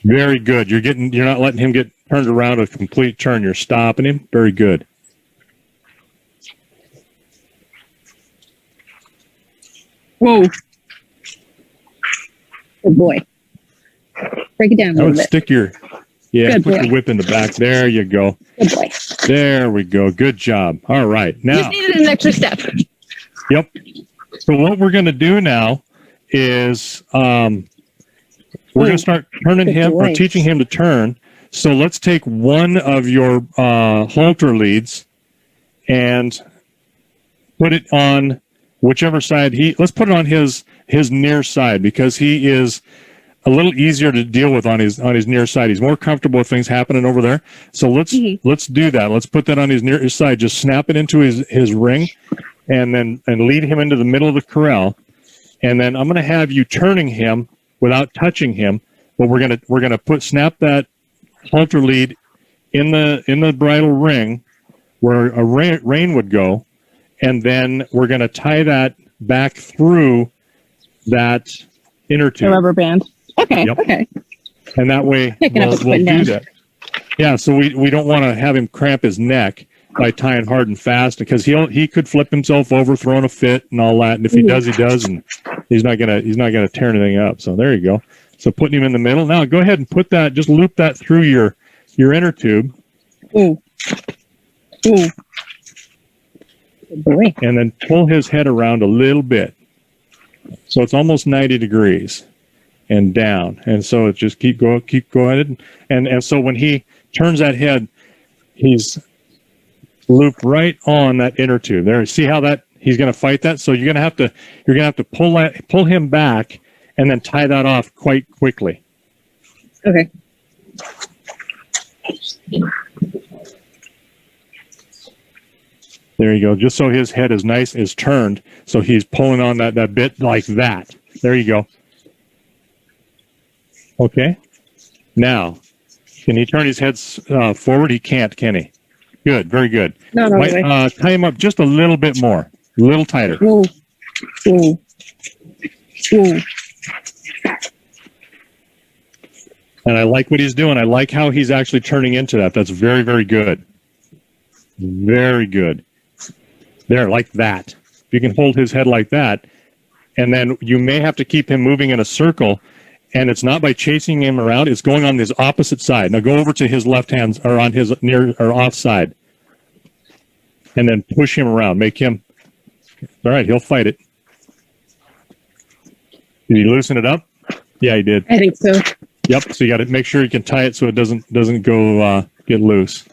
Very good. You're not letting him get turned around a complete turn. You're stopping him. Very good. Whoa. Good boy. Break it down a little bit. Stick your whip in the back. There you go. Good boy. There we go. Good job. All right. Now. Just needed an extra step. Yep. So what we're going to do now is we're going to start turning him or teaching him to turn. So let's take one of your halter leads and put it on whichever side let's put it on his near side, because he is a little easier to deal with on his near side. He's more comfortable with things happening over there. So let's do that. Let's put that on his near side. Just snap it into his ring, and lead him into the middle of the corral. And then I'm going to have you turning him without touching him. But we're gonna snap that halter lead in the bridle ring where a rein would go. And then we're going to tie that back through that inner tube. The rubber band. Okay. Yep. Okay. And that way we'll do that. Yeah. So we don't want to have him cramp his neck. by tying hard and fast, because he could flip himself over, throwing a fit and all that. And if he does, he does, and he's not gonna tear anything up. So there you go. So putting him in the middle. Now go ahead and put that, just loop that through your inner tube. Ooh. Ooh. Good boy. And then pull his head around a little bit. So it's almost 90 degrees and down. And so it just keep going. And so when he turns that head, he's looped right on that inner tube. There, see how that he's going to fight that? So you're going to have to pull him back and then tie that off quite quickly. Okay. There you go. Just so his head is turned, so he's pulling on that bit like that. There you go. Okay. Now, can he turn his head forward? He can't, can he? Good. Very good. No, way. Tie him up just a little bit more. A little tighter. Ooh. Ooh. Ooh. And I like what he's doing. I like how he's actually turning into that. That's very, very good. Very good. There, like that. If you can hold his head like that, and then you may have to keep him moving in a circle, and it's not by chasing him around, it's going on his opposite side. Now go over to his left hand, or on his near or off side, and then push him around. Make him, all right, he'll fight it. Did he loosen it up? Yeah, he did. I think so. Yep, so you got to make sure you can tie it so it doesn't go get loose.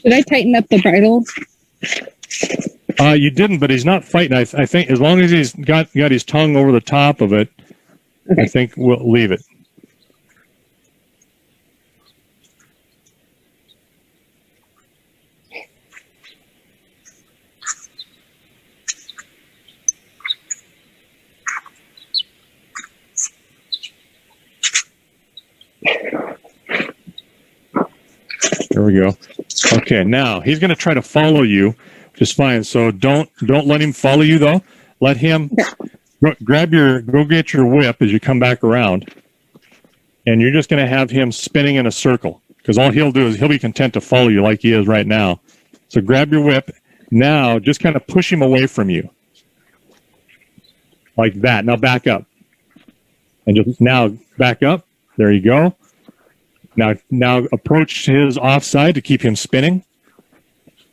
Did I tighten up the bridle? You didn't, but he's not fighting. I think as long as he's got his tongue over the top of it, okay. I think we'll leave it. There we go. Okay, now he's going to try to follow you, which is fine. So don't let him follow you though. Let him go get your whip as you come back around, and you're just going to have him spinning in a circle, because all he'll do is he'll be content to follow you like he is right now. So grab your whip. Now just kind of push him away from you, like that. Now back up, and just now back up. There you go. Now approach his offside to keep him spinning.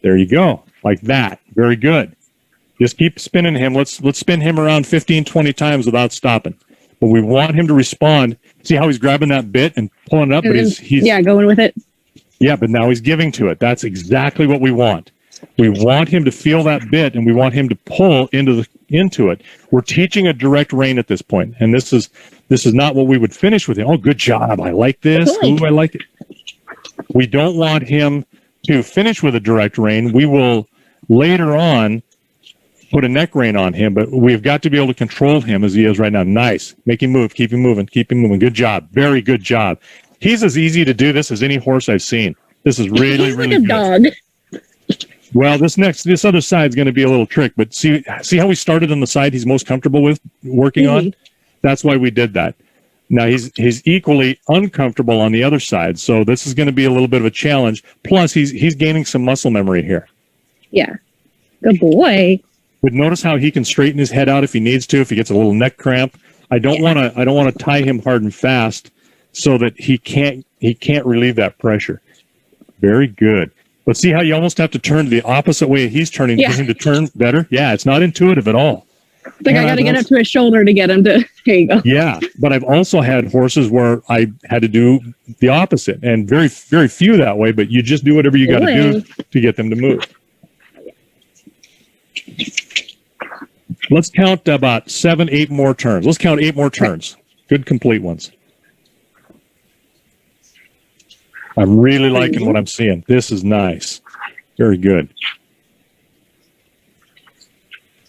There you go. Like that. Very good. Just keep spinning him. Let's spin him around 15, 20 times without stopping. But we want him to respond. See how he's grabbing that bit and pulling it up? But he's going with it. Yeah, but now he's giving to it. That's exactly what we want. We want him to feel that bit, and we want him to pull into it. We're teaching a direct rein at this point, and this is not what we would finish with him. Oh, good job! I like this. Ooh, I like it. We don't want him to finish with a direct rein. We will later on put a neck rein on him, but we've got to be able to control him as he is right now. Nice. Make him move. Keep him moving. Keep him moving. Good job. Very good job. He's as easy to do this as any horse I've seen. This is really, He's really like a good. dog. Well, this other side is going to be a little trick, but see how we started on the side he's most comfortable with working on? That's why we did that. Now he's equally uncomfortable on the other side, so this is going to be a little bit of a challenge. Plus, he's gaining some muscle memory here. Yeah. Good boy. But notice how he can straighten his head out if he needs to, if he gets a little neck cramp. I don't want to tie him hard and fast so that he can't relieve that pressure. Very good. But see how you almost have to turn the opposite way he's turning for him to turn better? Yeah, it's not intuitive at all. It's like I got to get up to his shoulder to get him to. There you go. Yeah, but I've also had horses where I had to do the opposite, and very, very few that way, but you just do whatever you got to do to get them to move. Let's count about 7, 8 more turns. Let's count 8 more turns. Good, complete ones. I'm really liking what I'm seeing. This is nice. Very good.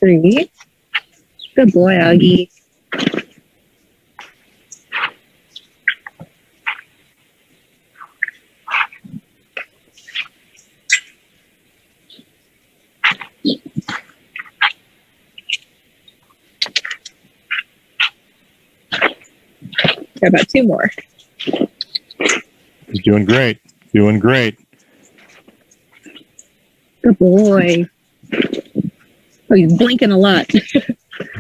3. Good boy, Oggy. Got about 2 more. He's doing great. Doing great. Good boy. Oh, he's blinking a lot.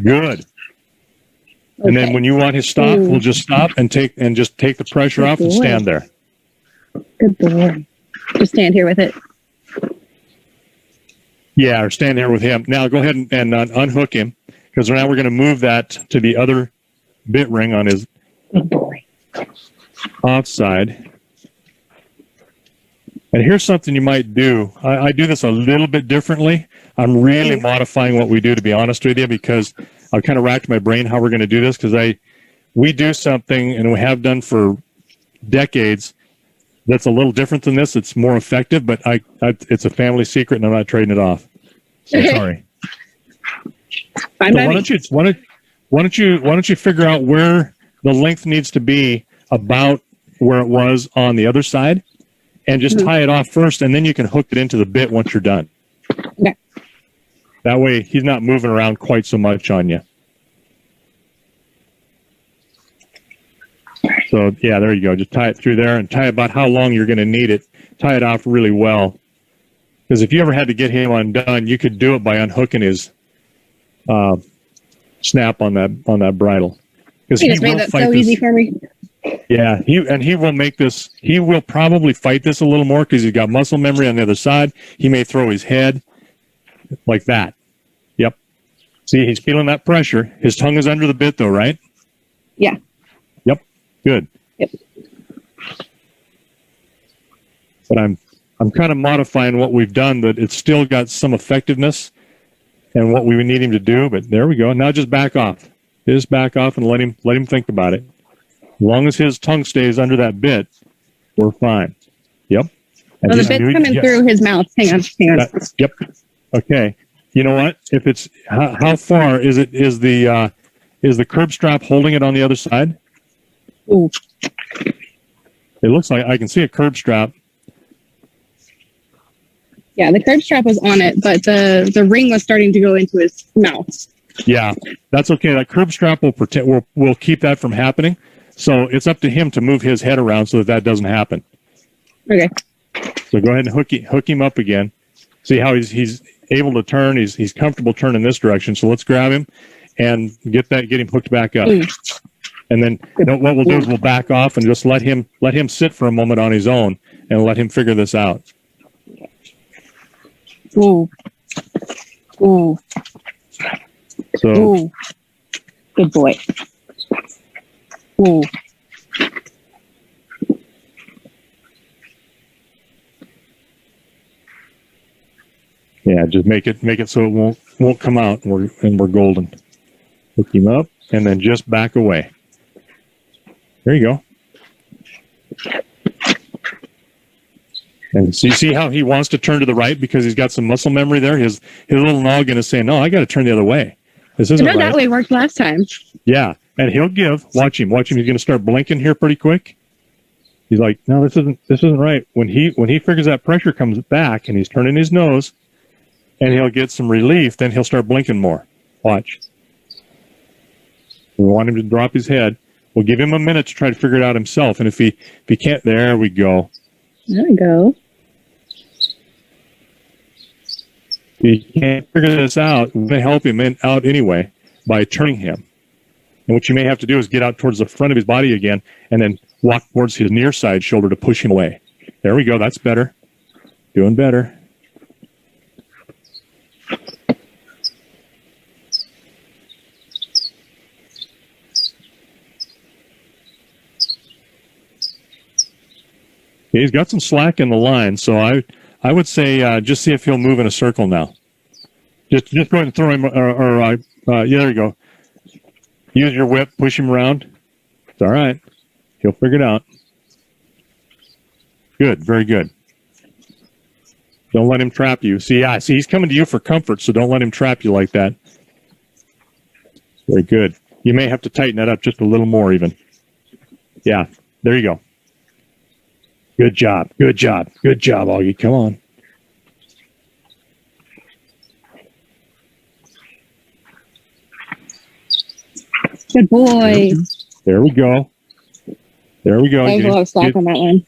Good. And then when you want his stop, we'll just stop and take the pressure off and stand there. Good boy. Just stand here with it. Yeah, or stand there with him. Now go ahead and unhook him, because now we're going to move that to the other bit ring on his offside. And here's something you might do. I do this a little bit differently. I'm really modifying what we do, to be honest with you, because I've kind of racked my brain how we're going to do this, because we do something, and we have done for decades, that's a little different than this. It's more effective, but it's a family secret, and I'm not trading it off. So sorry. Fine, so why don't you figure out where the length needs to be about where it was on the other side, and just tie it off first, and then you can hook it into the bit once you're done. Okay. That way he's not moving around quite so much on you. So yeah, there you go. Just tie it through there and tie about how long you're going to need it. Tie it off really well. Because if you ever had to get him undone, you could do it by unhooking his snap on that bridle. Because he just made that so easy for me. Yeah, he will make this. He will probably fight this a little more because he's got muscle memory on the other side. He may throw his head like that. Yep. See, he's feeling that pressure. His tongue is under the bit, though, right? Yeah. Yep. Good. Yep. But I'm kind of modifying what we've done, that it's still got some effectiveness and what we would need him to do. But there we go. Now just back off. Just back off and let him think about it. As long as his tongue stays under that bit, we're fine. Yep. And the bit's coming through his mouth. Hang on. Yep. Okay. You know what? If it's how far is it? Is the curb strap holding it on the other side? Ooh. It looks like I can see a curb strap. Yeah, the curb strap was on it, but the ring was starting to go into his mouth. Yeah, that's okay. That curb strap will protect. We'll keep that from happening. So it's up to him to move his head around so that doesn't happen. Okay. So go ahead and hook him up again. See how he's able to turn. He's comfortable turning this direction. So let's grab him and get him hooked back up. And then what we'll do is we'll back off and just let him sit for a moment on his own and let him figure this out. Ooh. Ooh. So. Ooh. Good boy. Ooh. Yeah, just make it so it won't come out, and we're golden. Hook him up and then just back away. There you go. And so you see how he wants to turn to the right because he's got some muscle memory there. His little noggin is saying, "No, I got to turn the other way. This isn't right." That way worked last time. Yeah, and he'll give. Watch him. He's going to start blinking here pretty quick. He's like, "No, this isn't right." When he figures that pressure comes back and he's turning his nose, and he'll get some relief, then he'll start blinking more. Watch. We want him to drop his head. We'll give him a minute to try to figure it out himself. And if he can't, there we go. There we go. If he can't figure this out, we're going to help him out anyway by turning him. And what you may have to do is get out towards the front of his body again and then walk towards his near side shoulder to push him away. There we go. That's better. Doing better. Okay, he's got some slack in the line, so I would say just see if he'll move in a circle now. Just go ahead and throw him, yeah, there you go. Use your whip, push him around. It's all right. He'll figure it out. Good, very good. Don't let him trap you. See, he's coming to you for comfort, so don't let him trap you like that. Very good. You may have to tighten that up just a little more even. Yeah, there you go. Good job. Good job. Good job, Oggy. Come on. Good boy. There we go. There we go. That was a lot of slack on that one.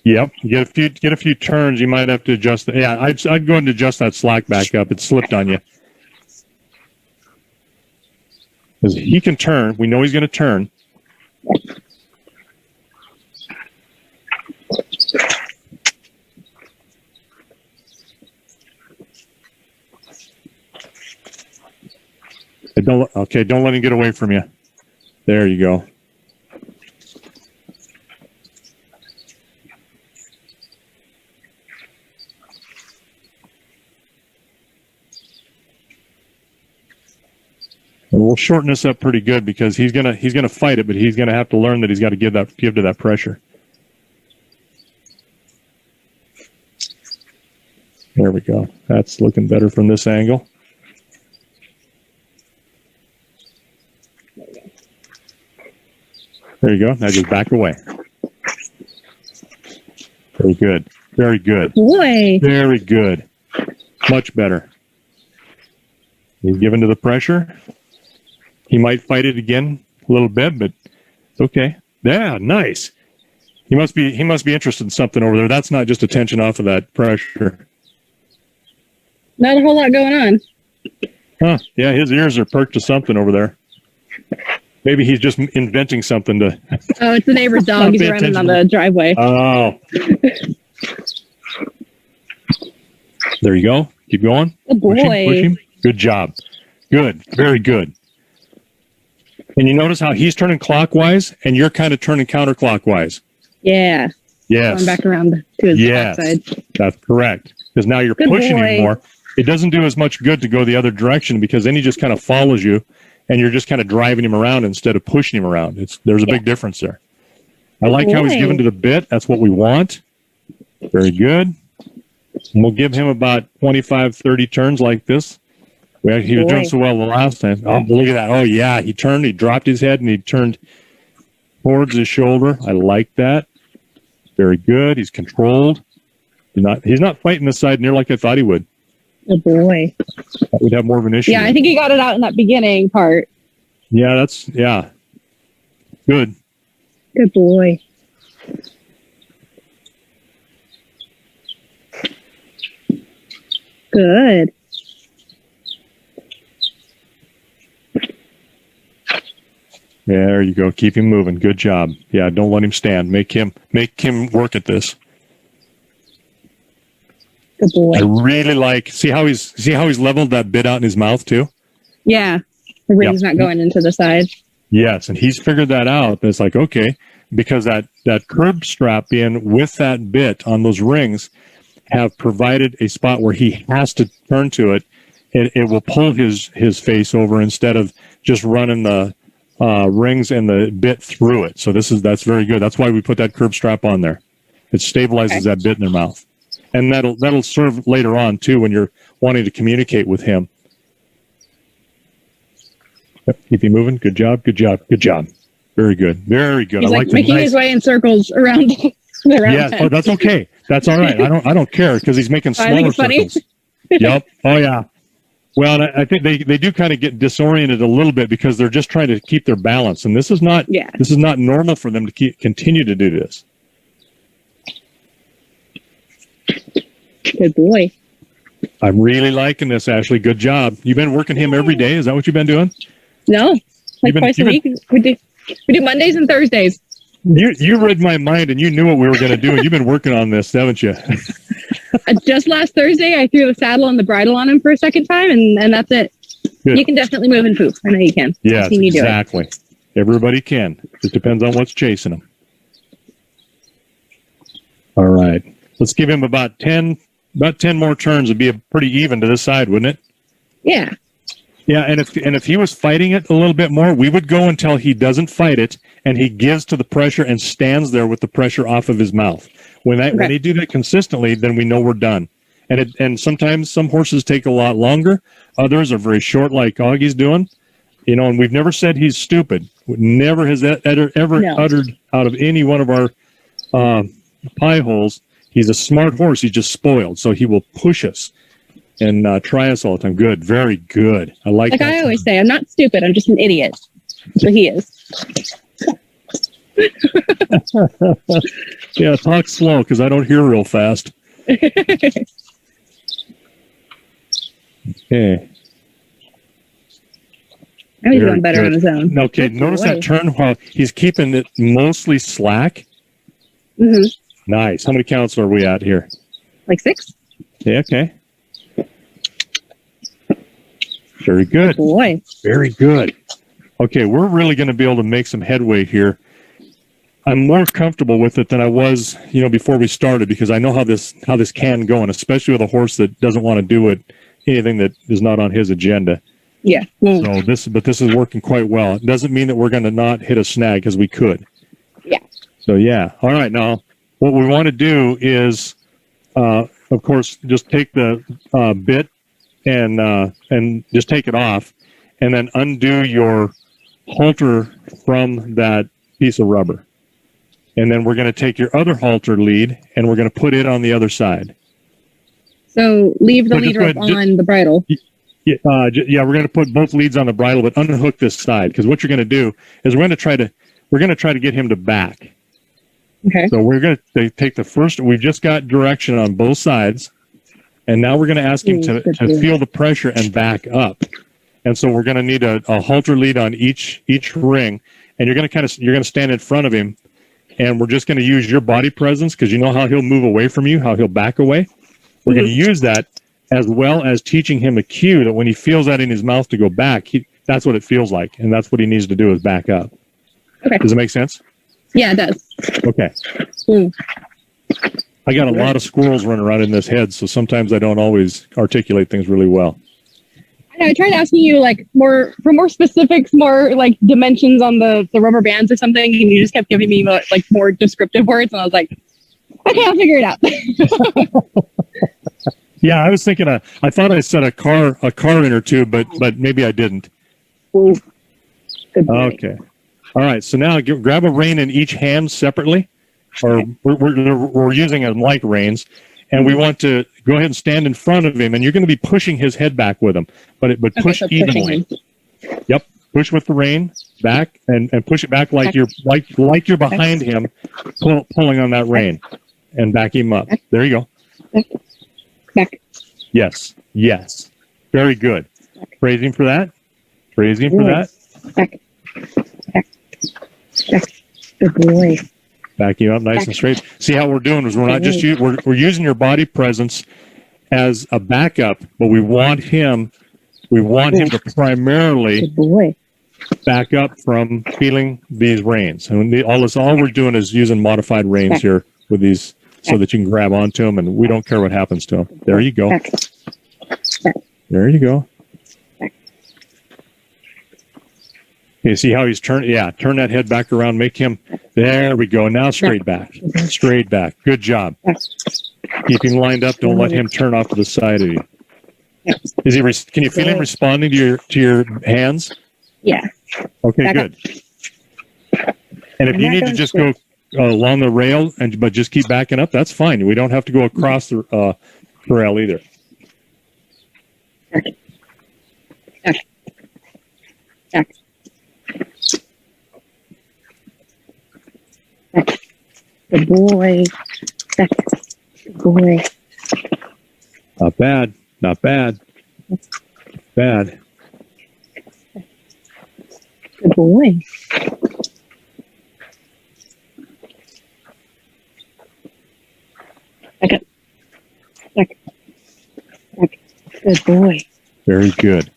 Yep. Get a few turns. You might have to adjust. I'd go ahead and adjust that slack back up. It slipped on you. Because he can turn. We know he's going to turn. Don't let him get away from you. There you go. And we'll shorten this up pretty good because he's gonna fight it, but he's gonna have to learn that he's got to give to that pressure. There we go. That's looking better from this angle. There you go. Now just back away. Very good. Very good. Boy. Very good. Much better. He's given to the pressure. He might fight it again a little bit, but it's okay. Yeah, nice. He must be interested in something over there. That's not just a tension off of that pressure. Not a whole lot going on. Huh. Yeah, his ears are perked to something over there. Maybe he's just inventing something to... Oh, it's the neighbor's dog. He's running on the driveway. Oh. There you go. Keep going. Good boy. Push him. Good job. Good. Very good. And you notice how he's turning clockwise and you're kind of turning counterclockwise. Yeah. Yes. Going back around to his backside. That's correct. Because now you're pushing him more. It doesn't do as much good to go the other direction because then he just kind of follows you and you're just kind of driving him around instead of pushing him around. There's a big difference there. I like how he's given to the bit. That's what we want. Very good. And we'll give him about 25, 30 turns like this. He was doing so well the last time. Oh, look at that. Oh, yeah. He turned, he dropped his head, and he turned towards his shoulder. I like that. Very good. He's controlled. He's not fighting this side near like I thought he would. Good boy. We'd have more of an issue. Yeah, I think he got it out in that beginning part. Yeah, good. Good boy. Good. There you go. Keep him moving. Good job. Yeah, don't let him stand. Make him work at this. Good boy. I really like see how he's leveled that bit out in his mouth too? Yeah. The ring's not going into the side. Yes, and he's figured that out. It's like, okay, because that curb strap in with that bit on those rings have provided a spot where he has to turn to it. It will pull his face over instead of just running the rings and the bit through it. So that's very good. That's why we put that curb strap on there. It stabilizes that bit in their mouth. And that'll serve later on too when you're wanting to communicate with him. Keep him moving. Good job. Good job. Good job. Very good. Very good. He's I like making his way in circles around. Yes. Oh, that's okay. That's all right. I don't care because he's making smaller circles. Yep. Oh yeah. Well, I think they do kind of get disoriented a little bit because they're just trying to keep their balance, and this is not normal for them to continue to do this. Good boy. I'm really liking this, Ashley. Good job. You've been working him every day. Is that what you've been doing? No, twice a week. We do Mondays and Thursdays. You read my mind and you knew what we were going to do, and you've been working on this, haven't you? Just last Thursday, I threw the saddle and the bridle on him for a second time, and that's it. Good. You can definitely move and poop. I know you can. Yes, exactly. Everybody can. It depends on what's chasing them. All right. Let's give him about 10 more turns. It'd be pretty even to this side, wouldn't it? Yeah. Yeah, and if he was fighting it a little bit more, we would go until he doesn't fight it and he gives to the pressure and stands there with the pressure off of his mouth. When they do that consistently, then we know we're done. And sometimes some horses take a lot longer. Others are very short, like Oggy's doing. You know, and we've never said he's stupid. Never has that ever uttered out of any one of our pie holes. He's a smart horse. He's just spoiled, so he will push us and try us all the time. Good, very good. I like that. I always say, I'm not stupid. I'm just an idiot. So he is. Yeah, talk slow because I don't hear real fast. Okay. Now he's doing better on his own. Okay, notice that turn while he's keeping it mostly slack. Mm-hmm. Nice. How many counts are we at here? Like 6. Yeah, okay. Very good. Boy. Very good. Okay, we're really going to be able to make some headway here. I'm more comfortable with it than I was, before we started because I know how this can go, and especially with a horse that doesn't want to do anything that is not on his agenda. Yeah. So this is working quite well. It doesn't mean that we're going to not hit a snag because we could. Yeah. So yeah. All right. Now, what we want to do is, of course, just take the bit and just take it off, and then undo your halter from that piece of rubber. And then we're going to take your other halter lead and we're going to put it on the other side. So leave the lead rope on the bridle. Yeah, we're going to put both leads on the bridle, but unhook this side because what you're going to do is we're going to try to get him to back. Okay. So we're going to take the first. We've just got direction on both sides, and now we're going to ask him to feel the pressure and back up. And so we're going to need a halter lead on each ring, and you're going to stand in front of him, and we're just going to use your body presence because you know how he'll move away from you, how he'll back away. We're going to use that as well as teaching him a cue that when he feels that in his mouth to go back, that's what it feels like, and that's what he needs to do is back up. Okay. Does it make sense? Yeah, it does. Okay. I got a lot of squirrels running around in this head, so sometimes I don't always articulate things really well. I tried asking you more specifics, more like dimensions on the rubber bands or something, and you just kept giving me more descriptive words, and I was like, okay, I'll figure it out. Yeah, I was thinking. I thought I said a car in or two, but maybe I didn't. Ooh. Good boy. Okay. All right. So now grab a rein in each hand separately, or we're using them like reins, and we want to go ahead and stand in front of him, and you're going to be pushing his head back with him, but push evenly. Yep. Push with the rein back, and push it back like you're behind him, pulling on that rein, and back him up. There you go. Back. Yes. Very good. Praise him for that. Praise him for that. Back. Good boy. Back you up nice and straight. See how we're doing is we're not just we're using your body presence as a backup, but we want him to primarily back up from feeling these reins. And all we're doing is using modified reins here with these so that you can grab onto them, and we don't care what happens to them. There you go. There you go. Okay, see how he's turning? Yeah, turn that head back around. Make him. There we go. Now straight back. Straight back. Good job. Keep him lined up. Don't let him turn off to the side of you. Is he? Can you feel him responding to your hands? Yeah. Okay, good. And if you need to just go along the rail but just keep backing up, that's fine. We don't have to go across the rail either. Good boy. Good boy. Not bad. Not bad. Bad. Good boy. Back. Good boy. Very good.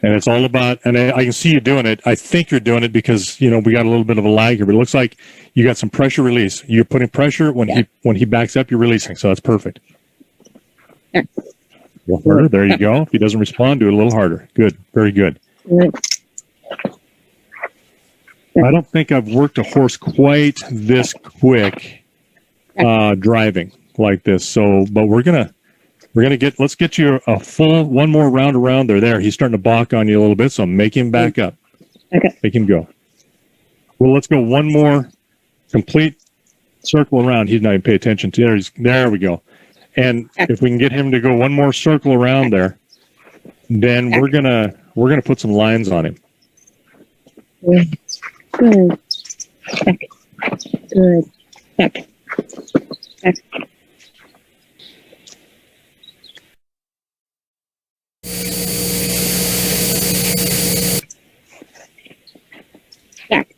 And it's all about, and I can see you doing it. I think you're doing it because, we got a little bit of a lag here, but it looks like you got some pressure release. You're putting pressure when he backs up, you're releasing. So that's perfect. Yeah. A little harder. There you go. If he doesn't respond, do it a little harder. Good. Very good. I don't think I've worked a horse quite this quick driving like this. So, but let's get you a full one more round around there. There, he's starting to balk on you a little bit, so make him back up. Okay. Make him go. Well, let's go one more complete circle around. He's not even paying attention to there we go. And if we can get him to go one more circle around there, then we're gonna put some lines on him. Good. Good. Back. Back. Back.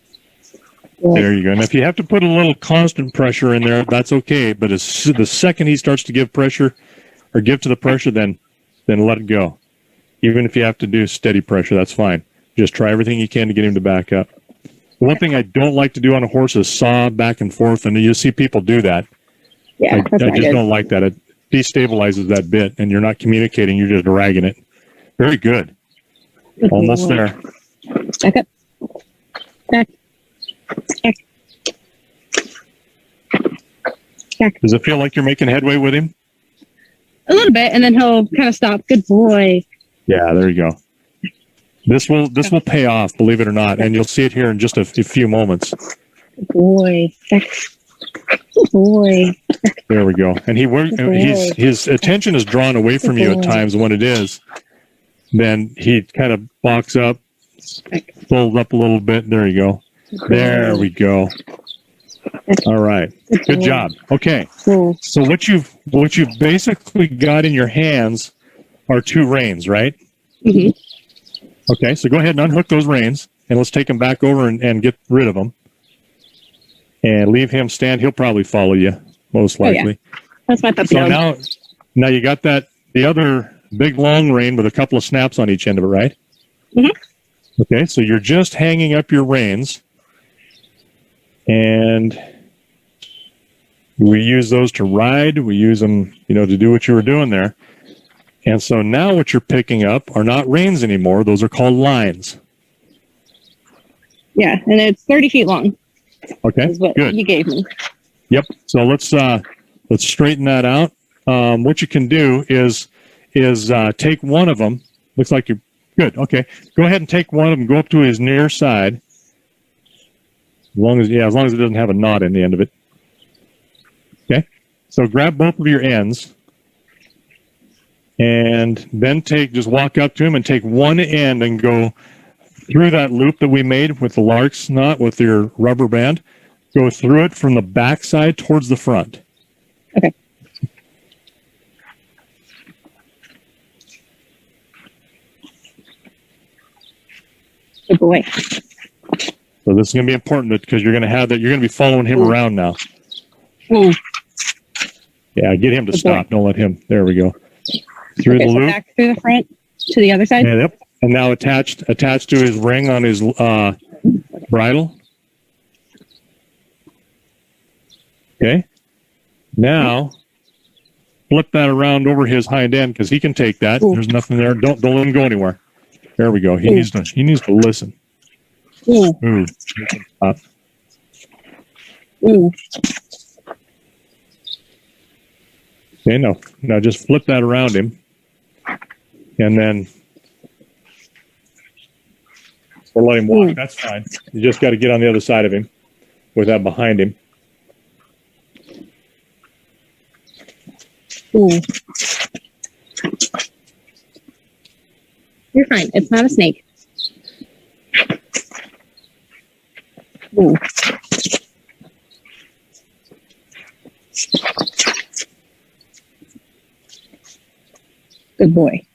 There you go. And if you have to put a little constant pressure in there, that's okay. But the second he starts to give pressure or give to the pressure, then let it go. Even if you have to do steady pressure, that's fine. Just try everything you can to get him to back up. One thing I don't like to do on a horse is saw back and forth, and you see people do that. Yeah, I just don't like that. It destabilizes that bit, and you're not communicating. You're just dragging it. Very good. Almost there. Back up. Back. Back. Back. Does it feel like you're making headway with him? A little bit, and then he'll kind of stop. Good boy. Yeah, there you go. This will pay off, believe it or not, and you'll see it here in just a few moments. Good boy. Back. Good boy. There we go. And his attention is drawn away from you at times when it is. Then he kind of balks up, folds up a little bit. There you go. There we go. All right. Good job. Okay. So what you've basically got in your hands are two reins, right? Mm-hmm. Okay. So go ahead and unhook those reins, and let's take them back over and get rid of them, and leave him stand. He'll probably follow you, most likely. Oh, yeah. That's my puppy So dog. now you got the other big long rein with a couple of snaps on each end of it, right? Mm-hmm. Okay. So you're just hanging up your reins. And we use those to ride. We use them, to do what you were doing there. And so now what you're picking up are not reins anymore. Those are called lines. Yeah, and it's 30 feet long. Okay, Is what good. you gave me. Yep. So let's straighten that out. What you can do is take one of them. Looks like you're good. Okay, go ahead and take one of them. Go up to his near side. As long as it doesn't have a knot in the end of it. Okay. So grab both of your ends and then just walk up to him and take one end and go through that loop that we made with the lark's knot with your rubber band. Go through it from the back side towards the front. Okay. Good boy. So this is going to be important because you're going to have that. You're going to be following him around now. Ooh. Yeah, get him to Good stop. boy. Don't let him. There we go. Through the So loop. back through the front to the other side. And, yep. And now attached to his ring on his bridle. Okay. Now flip that around over his hind end because he can take that. Ooh. There's nothing there. Don't let him go anywhere. There we go. He needs to listen. Ooh. Ooh. Ooh. Okay, now just flip that around him, and then or let him walk. Ooh. That's fine. You just got to get on the other side of him with that behind him. Ooh. You're fine. It's not a snake. Ooh. Good boy.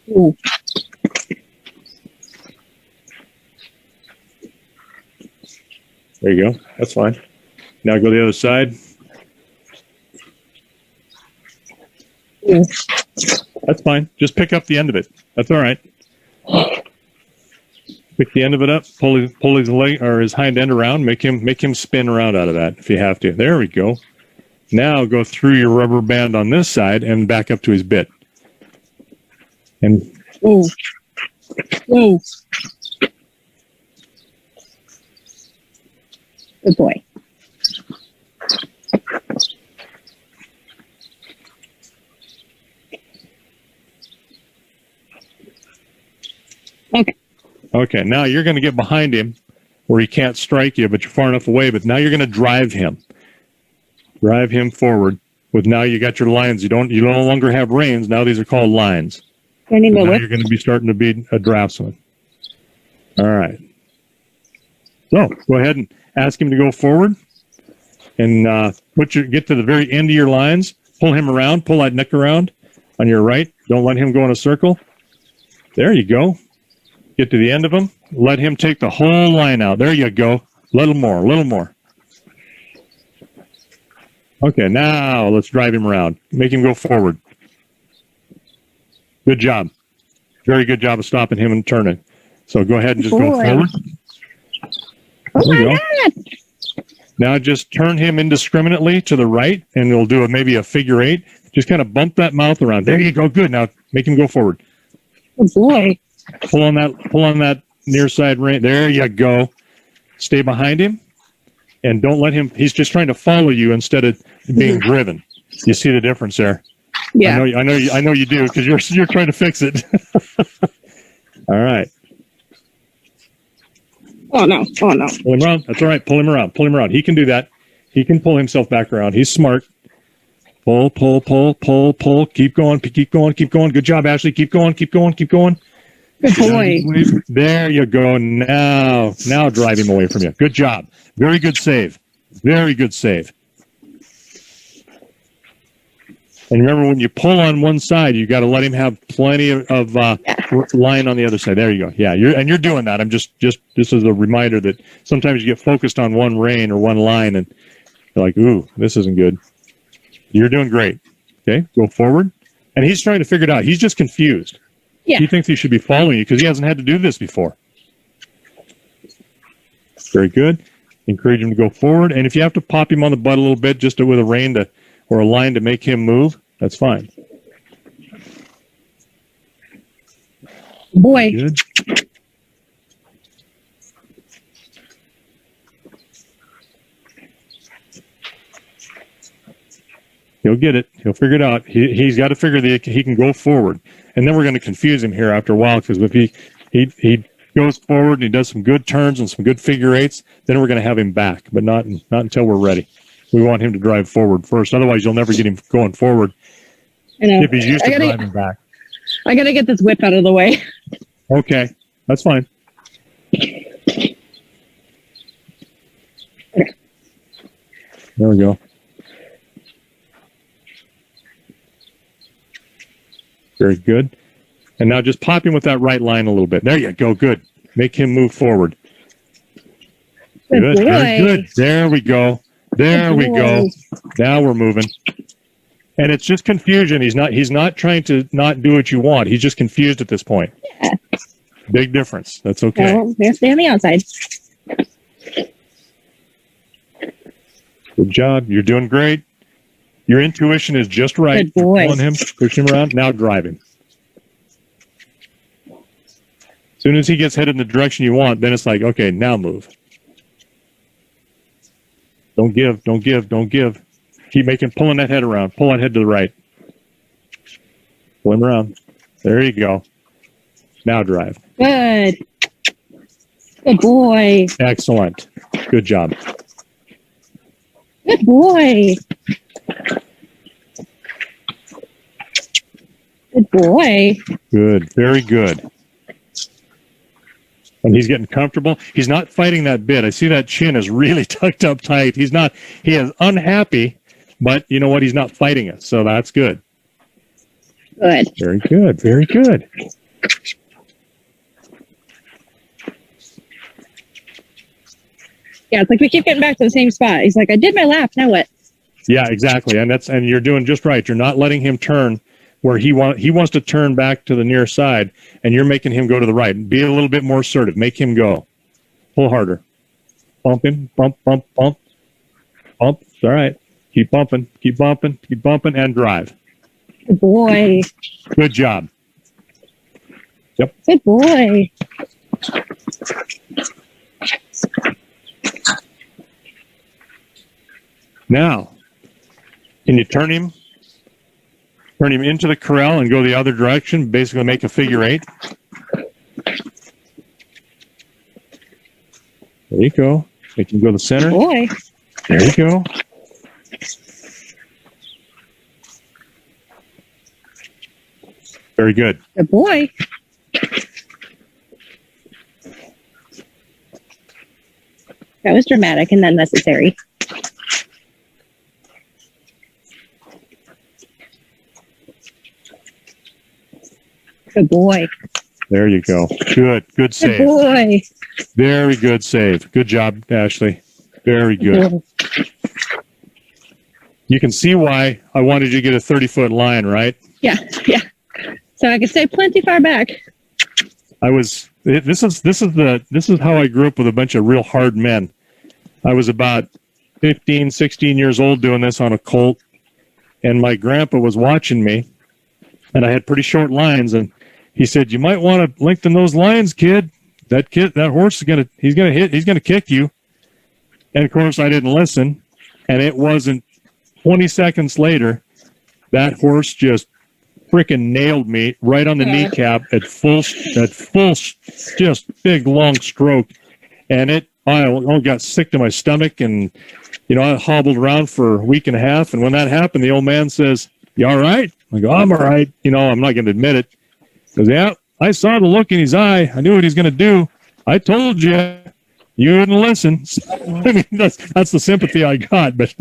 Ooh. There you go. That's fine. Now go to the other side. Ooh. That's fine. Just pick up the end of it. That's all right. Pick the end of it up. Pull his leg or his hind end around. Make him spin around out of that if you have to. There we go. Now go through your rubber band on this side and back up to his bit. And Ooh. Ooh. Good boy. Okay. okay, now you're going to get behind him where he can't strike you, but you're far enough away. But now you're going to drive him. Drive him forward. With now you got your lines. You no longer have reins. Now these are called lines. I need Now my whip. you're going to be starting to be a draftsman. All right. So go ahead and ask him to go forward and get to the very end of your lines. Pull him around. Pull that neck around on your right. Don't let him go in a circle. There you go. Get to the end of him. Let him take the whole line out. There you go. Little more. Little more. Okay, now let's drive him around. Make him go forward. Good job. Very good job of stopping him and turning. So go ahead and just go forward. Oh There you my go. God. Now just turn him indiscriminately to the right, and we'll do maybe a figure 8. Just kind of bump that mouth around. There you go. Good. Now make him go forward. Oh boy. Pull on that near side rein. There you go. Stay behind him, and don't let him. He's just trying to follow you instead of being driven. You see the difference there? Yeah. I know you do, because you're trying to fix it. All right. Oh no. Oh no. Pull him around. That's all right. Pull him around. Pull him around. He can do that. He can pull himself back around. He's smart. Pull. Keep going. Keep going. Keep going. Good job, Ashley. Keep going. Keep going. Keep going. Good boy. There you go. Now drive him away from you. Good job. Very good save. Very good save. And remember, when you pull on one side, you got to let him have plenty of line on the other side. There you go. Yeah, you're doing that. I'm just this is a reminder that sometimes you get focused on one rein or one line, and you're like, ooh, this isn't good. You're doing great. Okay, go forward. And he's trying to figure it out. He's just confused. Yeah. He thinks he should be following you because he hasn't had to do this before. Very good. Encourage him to go forward. And if you have to pop him on the butt a little bit just with a rein or a line to make him move, that's fine. Boy. Good. He'll get it. He'll figure it out. He's got to figure that he can go forward. And then we're going to confuse him here after a while, because if he goes forward and he does some good turns and some good figure 8s, then we're going to have him back, but not until we're ready. We want him to drive forward first. Otherwise, you'll never get him going forward if he's used to driving back. I got to get this whip out of the way. Okay, that's fine. There we go. Very good. And now just pop him with that right line a little bit. There you go. Good. Make him move forward. Good. Very good. There we go. There we go. Now we're moving. And it's just confusion. He's not trying to not do what you want. He's just confused at this point. Yeah. Big difference. That's okay. Well, they're stay on the outside. Good job. You're doing great. Your intuition is just right. Good boy. Pulling him, push him around. Now drive him. As soon as he gets headed in the direction you want, then it's like, okay, now move. Don't give. Keep pulling that head around. Pull that head to the right. Pull him around. There you go. Now drive. Good. Good boy. Excellent. Good job. Good boy. Good boy. Good. Very good. And he's getting comfortable. He's not fighting that bit. I see that chin is really tucked up tight. He is unhappy, but you know what? He's not fighting it. So that's good. Good. Very good. Very good. Yeah, it's like we keep getting back to the same spot. He's like, I did my lap. Now what? Yeah, exactly. And you're doing just right. You're not letting him turn where he wants to turn back to the near side, and you're making him go to the right. Be a little bit more assertive. Make him go. Pull harder. Bump him. Bump. Bump. It's all right. Keep bumping, and drive. Good boy. Good job. Yep. Good boy. Now, can you turn him into the corral and go the other direction, basically make a figure 8? There you go. Make him go to the center. Good boy. There you go. Very Very good. Good boy. That was dramatic and unnecessary. Good boy. There you go. Good Good save. boy. Very good save. Good job, Ashley. Very good. You can see why I wanted you to get a 30-foot line, right? Yeah. So I could stay plenty far back. This is how I grew up with a bunch of real hard men. I was about 15, 16 years old doing this on a colt, and my grandpa was watching me, and I had pretty short lines, and he said, "You might want to lengthen those lines, kid. That horse he's gonna kick you." And of course, I didn't listen, and it wasn't 20 seconds later, that horse just freaking nailed me right on the kneecap at full, just big long stroke, and I got sick to my stomach, and I hobbled around for a week and a half. And when that happened, the old man says, "You all right?" I go, "I'm all right." I'm not going to admit it. He goes, "Yeah, I saw the look in his eye. I knew what he's going to do. I told you. You wouldn't listen." I mean, that's the sympathy I got. But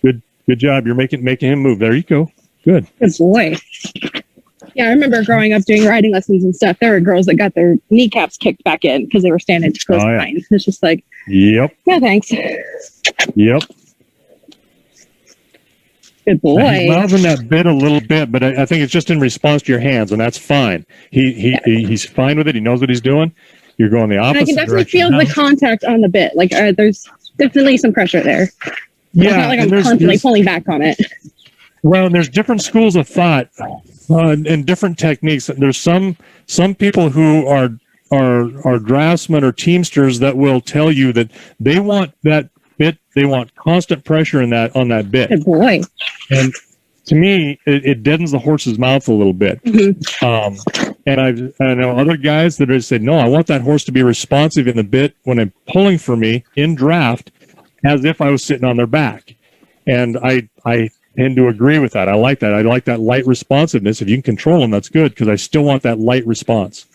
good job. You're making him move. There you go. Good. Good boy. Yeah, I remember growing up doing riding lessons and stuff. There were girls that got their kneecaps kicked back in because they were standing too close behind. It's just like, yep. No, thanks. Yep. Good boy. He's mouthing that bit a little bit, but I think it's just in response to your hands, and that's fine. He's fine with it. He knows what he's doing. You're going the opposite And I can definitely direction feel now. the contact on the bit. Like there's definitely some pressure there. Yeah, it's not like I'm there's constantly pulling back on it. Well, there's different schools of thought and different techniques. There's some people who are draftsmen or teamsters that will tell you that they want that bit. They want constant pressure on that bit. Good boy. And to me, it deadens the horse's mouth a little bit. Mm-hmm. And I know other guys that have said, "No, I want that horse to be responsive in the bit when I'm pulling for me in draft, as if I was sitting on their back." And I tend to agree with that. I like that. I like that light responsiveness. If you can control them, that's good, because I still want that light response.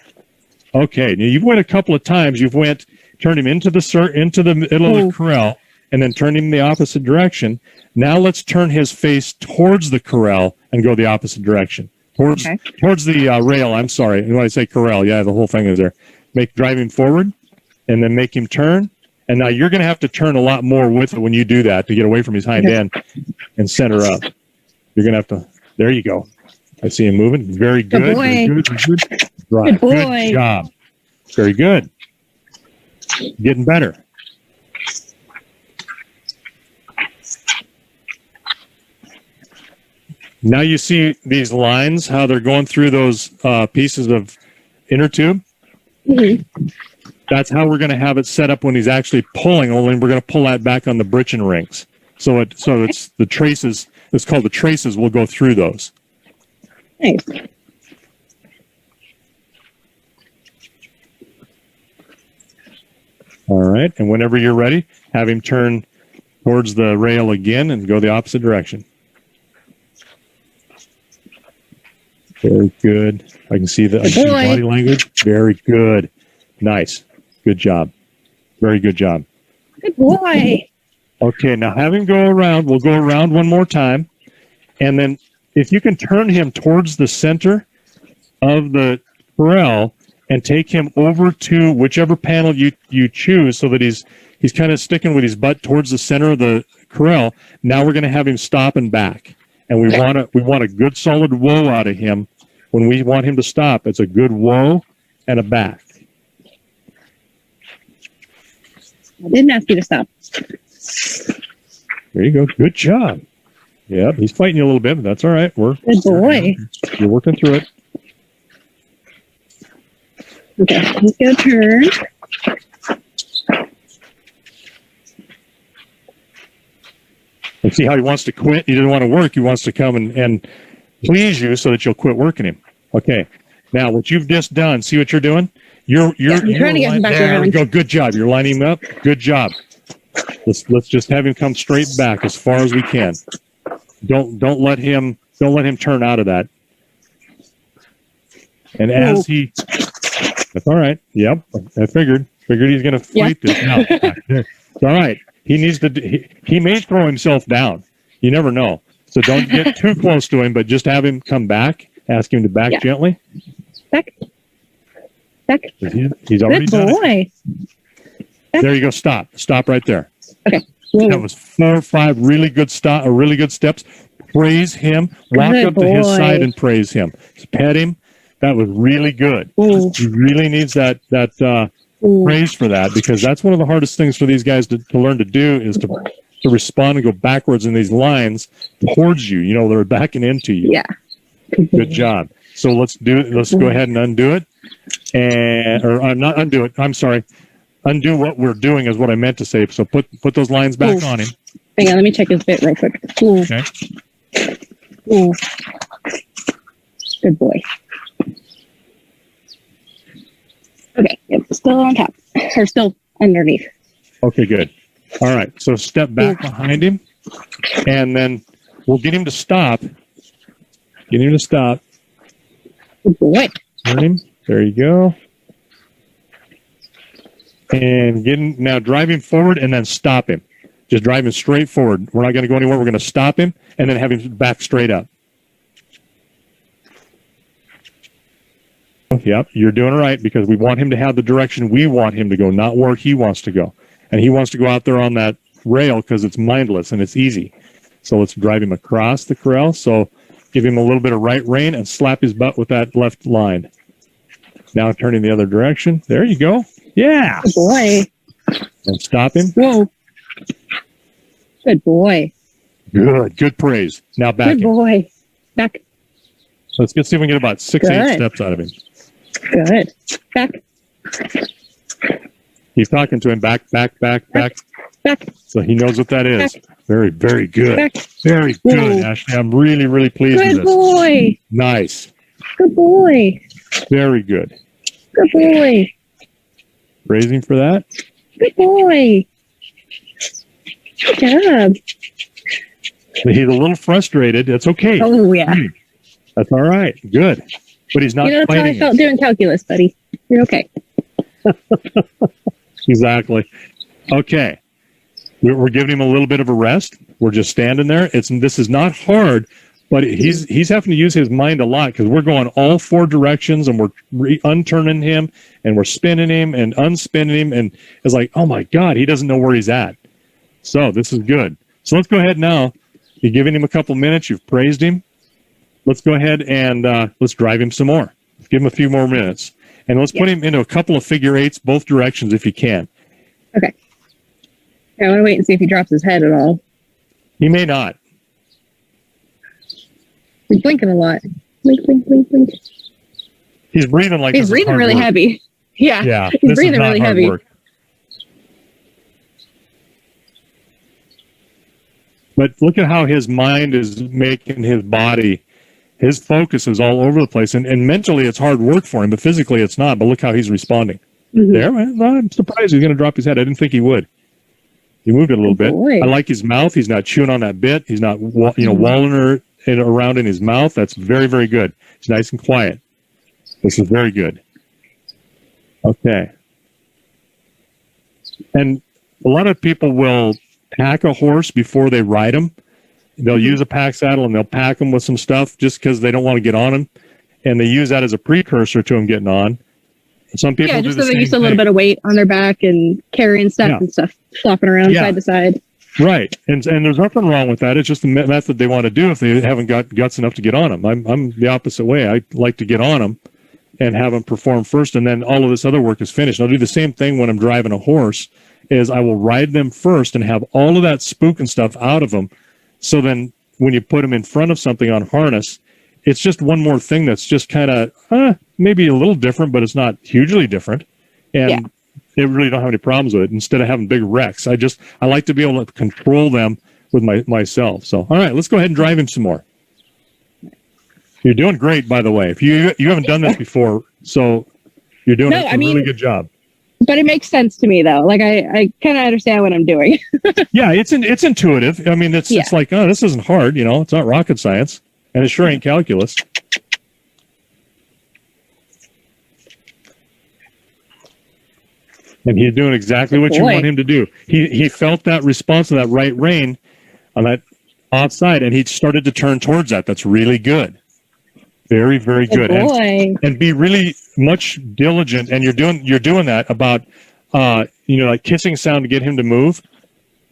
Okay, now you've went a couple of times. Turned him into the middle of the corral, and then turned him the opposite direction. Now let's turn his face towards the corral and go the opposite direction. Towards the rail. I'm sorry. When I say corral, yeah, the whole thing is there. Drive him forward, and then make him turn. And now you're going to have to turn a lot more with it when you do that to get away from his hind end and center up. You're going to have to. There you go. I see him moving. Very good. Good boy. Very good. Very good. Right. Good boy. Good job. Very good. Getting better. Now you see these lines, how they're going through those pieces of inner tube. Mm-hmm. That's how we're going to have it set up when he's actually pulling. Only we're going to pull that back on the britchin rings. So it's the traces. It's called the traces. We'll go through those. Nice. All right. And whenever you're ready, have him turn towards the rail again and go the opposite direction. Very good. I can see the body language. Very good. Nice. Good job. Very good job. Good boy. Okay, now have him go around. We'll go around one more time. And then if you can turn him towards the center of the corral and take him over to whichever panel you choose, so that he's kind of sticking with his butt towards the center of the corral. Now we're going to have him stop and back. And we want a good solid whoa out of him. When we want him to stop, it's a good whoa and a back. I didn't ask you to stop. There you go. Good job. Yeah, he's fighting you a little bit, but that's all right. Good boy. You're working through it. Okay, let's go turn. And see how he wants to quit? He doesn't want to work. He wants to come and please you so that you'll quit working him. Okay. Now, what you've just done, see what you're doing? You're trying to get him back there around. we go. Good job. You're lining him up. Good job. Let's just have him come straight back as far as we can. Don't let him turn out of that. And as that's all right. Yep, I figured he's going to fleet this out. It's all right. He needs to. He may throw himself down. You never know. So don't get too close to him, but just have him come back. Ask him to back gently. Back. He's already done it. Back. There you go. Stop right there. Okay. That was 4 or 5 really good steps. Praise him. Walk up to his side and praise him. Just pet him. That was really good. He really needs that praise for that, because that's one of the hardest things for these guys to learn to do, is to respond and go backwards in these lines towards you. You know, they're backing into you. Yeah. Good job. So let's do it. Let's go ahead and undo it. Not undo it. I'm sorry. Undo what we're doing is what I meant to say. So put those lines back on him. Hang on, let me check his bit real quick. Okay. Good boy. Okay, still on top, or still underneath. Okay, good. All right, so step back behind him, and then we'll get him to stop. Good boy. Turn him. There you go. And now drive him forward and then stop him. Just drive him straight forward. We're not going to go anywhere. We're going to stop him and then have him back straight up. Yep, you're doing it right, because we want him to have the direction we want him to go, not where he wants to go. And he wants to go out there on that rail because it's mindless and it's easy. So let's drive him across the corral. So give him a little bit of right rein and slap his butt with that left line. Now turning the other direction. There you go. Yeah. Good boy. And stop him. Whoa. Good boy. Good praise. Now back Good boy. Back. Let's see if we can get about 6, 8 steps out of him. Good. Back. He's talking to him. Back. Back. So he knows what that is. Back. Very good. Back. Very good, Ashley. I'm really pleased with this. Good boy. Nice. Good boy. Very good. Good boy. Praise him for that. Good boy. Good job. He's a little frustrated. That's okay. Oh, yeah. That's all right. Good. But he's not that's how I fighting felt doing calculus, buddy. You're okay. Exactly. Okay. We're giving him a little bit of a rest. We're just standing there. This is not hard, but he's having to use his mind a lot, because we're going all 4 directions, and we're unturning him, and we're spinning him and unspinning him, and it's like, oh my God, he doesn't know where he's at. So this is good. So let's go ahead now. You're giving him a couple minutes. You've praised him. Let's go ahead and let's drive him some more. Give him a few more minutes. And let's put him into a couple of figure 8s, both directions, if you can. Okay. I want to wait and see if he drops his head at all. He may not. He's blinking a lot. Blink. He's breathing like he's breathing really work. heavy. Yeah. Yeah. He's breathing really heavy. Work. But look at how his mind is making his body. His focus is all over the place. And mentally, it's hard work for him, but physically, it's not. But look how he's responding. Mm-hmm. There, I'm surprised he's going to drop his head. I didn't think he would. He moved it a little bit. I like his mouth. He's not chewing on that bit. He's not, walling her around in his mouth. That's very good. He's nice and quiet. This is very good. Okay. And a lot of people will pack a horse before they ride him. They'll use a pack saddle and they'll pack him with some stuff just because they don't want to get on him. And they use that as a precursor to him getting on. Some people just so they use a little bit of weight on their back and carrying stuff and stuff flopping around side to side. Right. And there's nothing wrong with that. It's just the method they want to do if they haven't got guts enough to get on them. I'm the opposite way. I like to get on them and have them perform first, and then all of this other work is finished. I'll do the same thing when I'm driving a horse, is I will ride them first and have all of that spook and stuff out of them. So then when you put them in front of something on harness, it's just one more thing that's just kind of maybe a little different, but it's not hugely different. And they really don't have any problems with it instead of having big wrecks. I like to be able to control them with myself. So, all right, let's go ahead and drive him some more. You're doing great, by the way. If you haven't done this before, so you're doing a really good job. But it makes sense to me, though. Like I kind of understand what I'm doing. Yeah, it's intuitive. I mean, it's like, oh, this isn't hard. It's not rocket science, and it sure ain't calculus. And he's doing exactly what you want him to do. He felt that response to that right rein on that offside, and he started to turn towards that. That's really good. Very, very good. And be really much diligent. And you're doing that about like kissing sound to get him to move,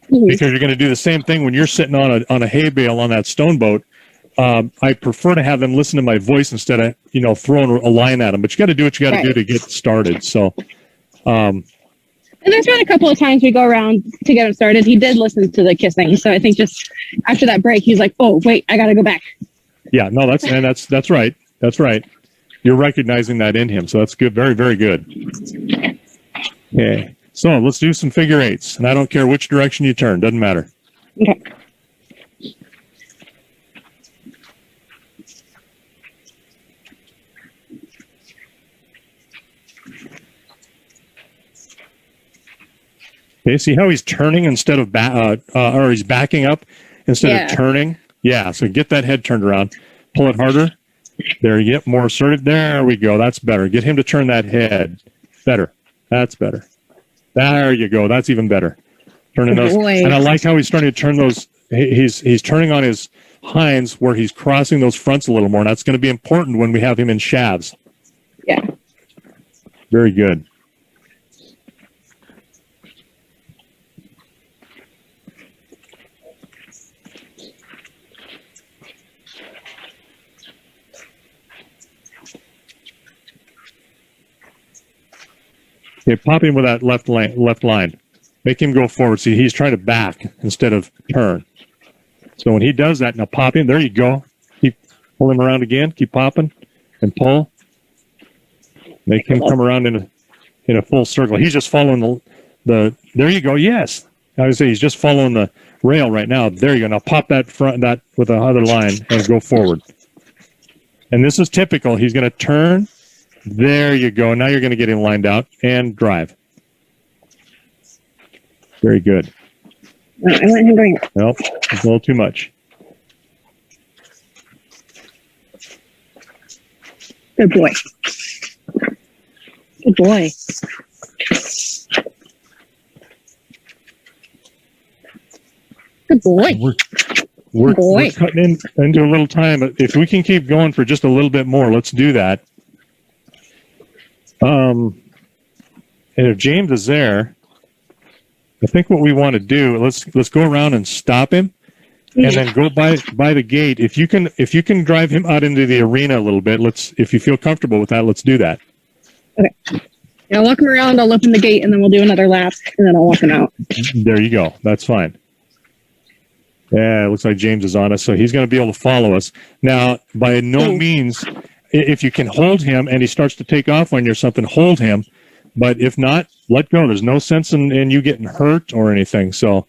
because you're going to do the same thing when you're sitting on a hay bale on that stone boat. I prefer to have them listen to my voice instead of throwing a line at them. But you got to do what you got to do to get started. So. And there's been a couple of times we go around to get him started. He did listen to the kissing, so I think just after that break, he's like, "Oh, wait, I got to go back." Yeah, no, that's right. That's right. You're recognizing that in him, so that's good. Very, very good. Okay, so let's do some figure eights, and I don't care which direction you turn; doesn't matter. Okay. Okay, see how he's turning instead of or he's backing up instead of turning? Yeah, so get that head turned around. Pull it harder. There you get more assertive. There we go. That's better. Get him to turn that head. Better. That's better. There you go. That's even better. Turning those. And I like how he's starting to turn those. He's turning on his hinds where he's crossing those fronts a little more. And that's going to be important when we have him in shafts. Yeah. Very good. Okay, pop him with that left line. Make him go forward. See, he's trying to back instead of turn. So when he does that, now pop him. There you go. Keep pulling him around again. Keep popping and pull. Make him come around in a full circle. He's just following the. There you go. Yes, I would say he's just following the rail right now. There you go. Now pop that with the other line and go forward. And this is typical. He's going to turn. There you go. Now you're going to get him lined out and drive. Very good. I want him going. Nope, it's a little too much. Good boy. Good boy. Good boy. We're cutting into a little time. If we can keep going for just a little bit more, let's do that. And if James is there, I think what we want to do, let's go around and stop him, and then go by the gate. If you can drive him out into the arena a little bit, if you feel comfortable with that, let's do that. Okay. Yeah, I'll walk him around. I'll open the gate, and then we'll do another lap, and then I'll walk him out. There you go. That's fine. Yeah, it looks like James is on us, so he's going to be able to follow us. Now, by no means, if you can hold him and he starts to take off on you or something, hold him. But if not, let go. There's no sense in you getting hurt or anything. So,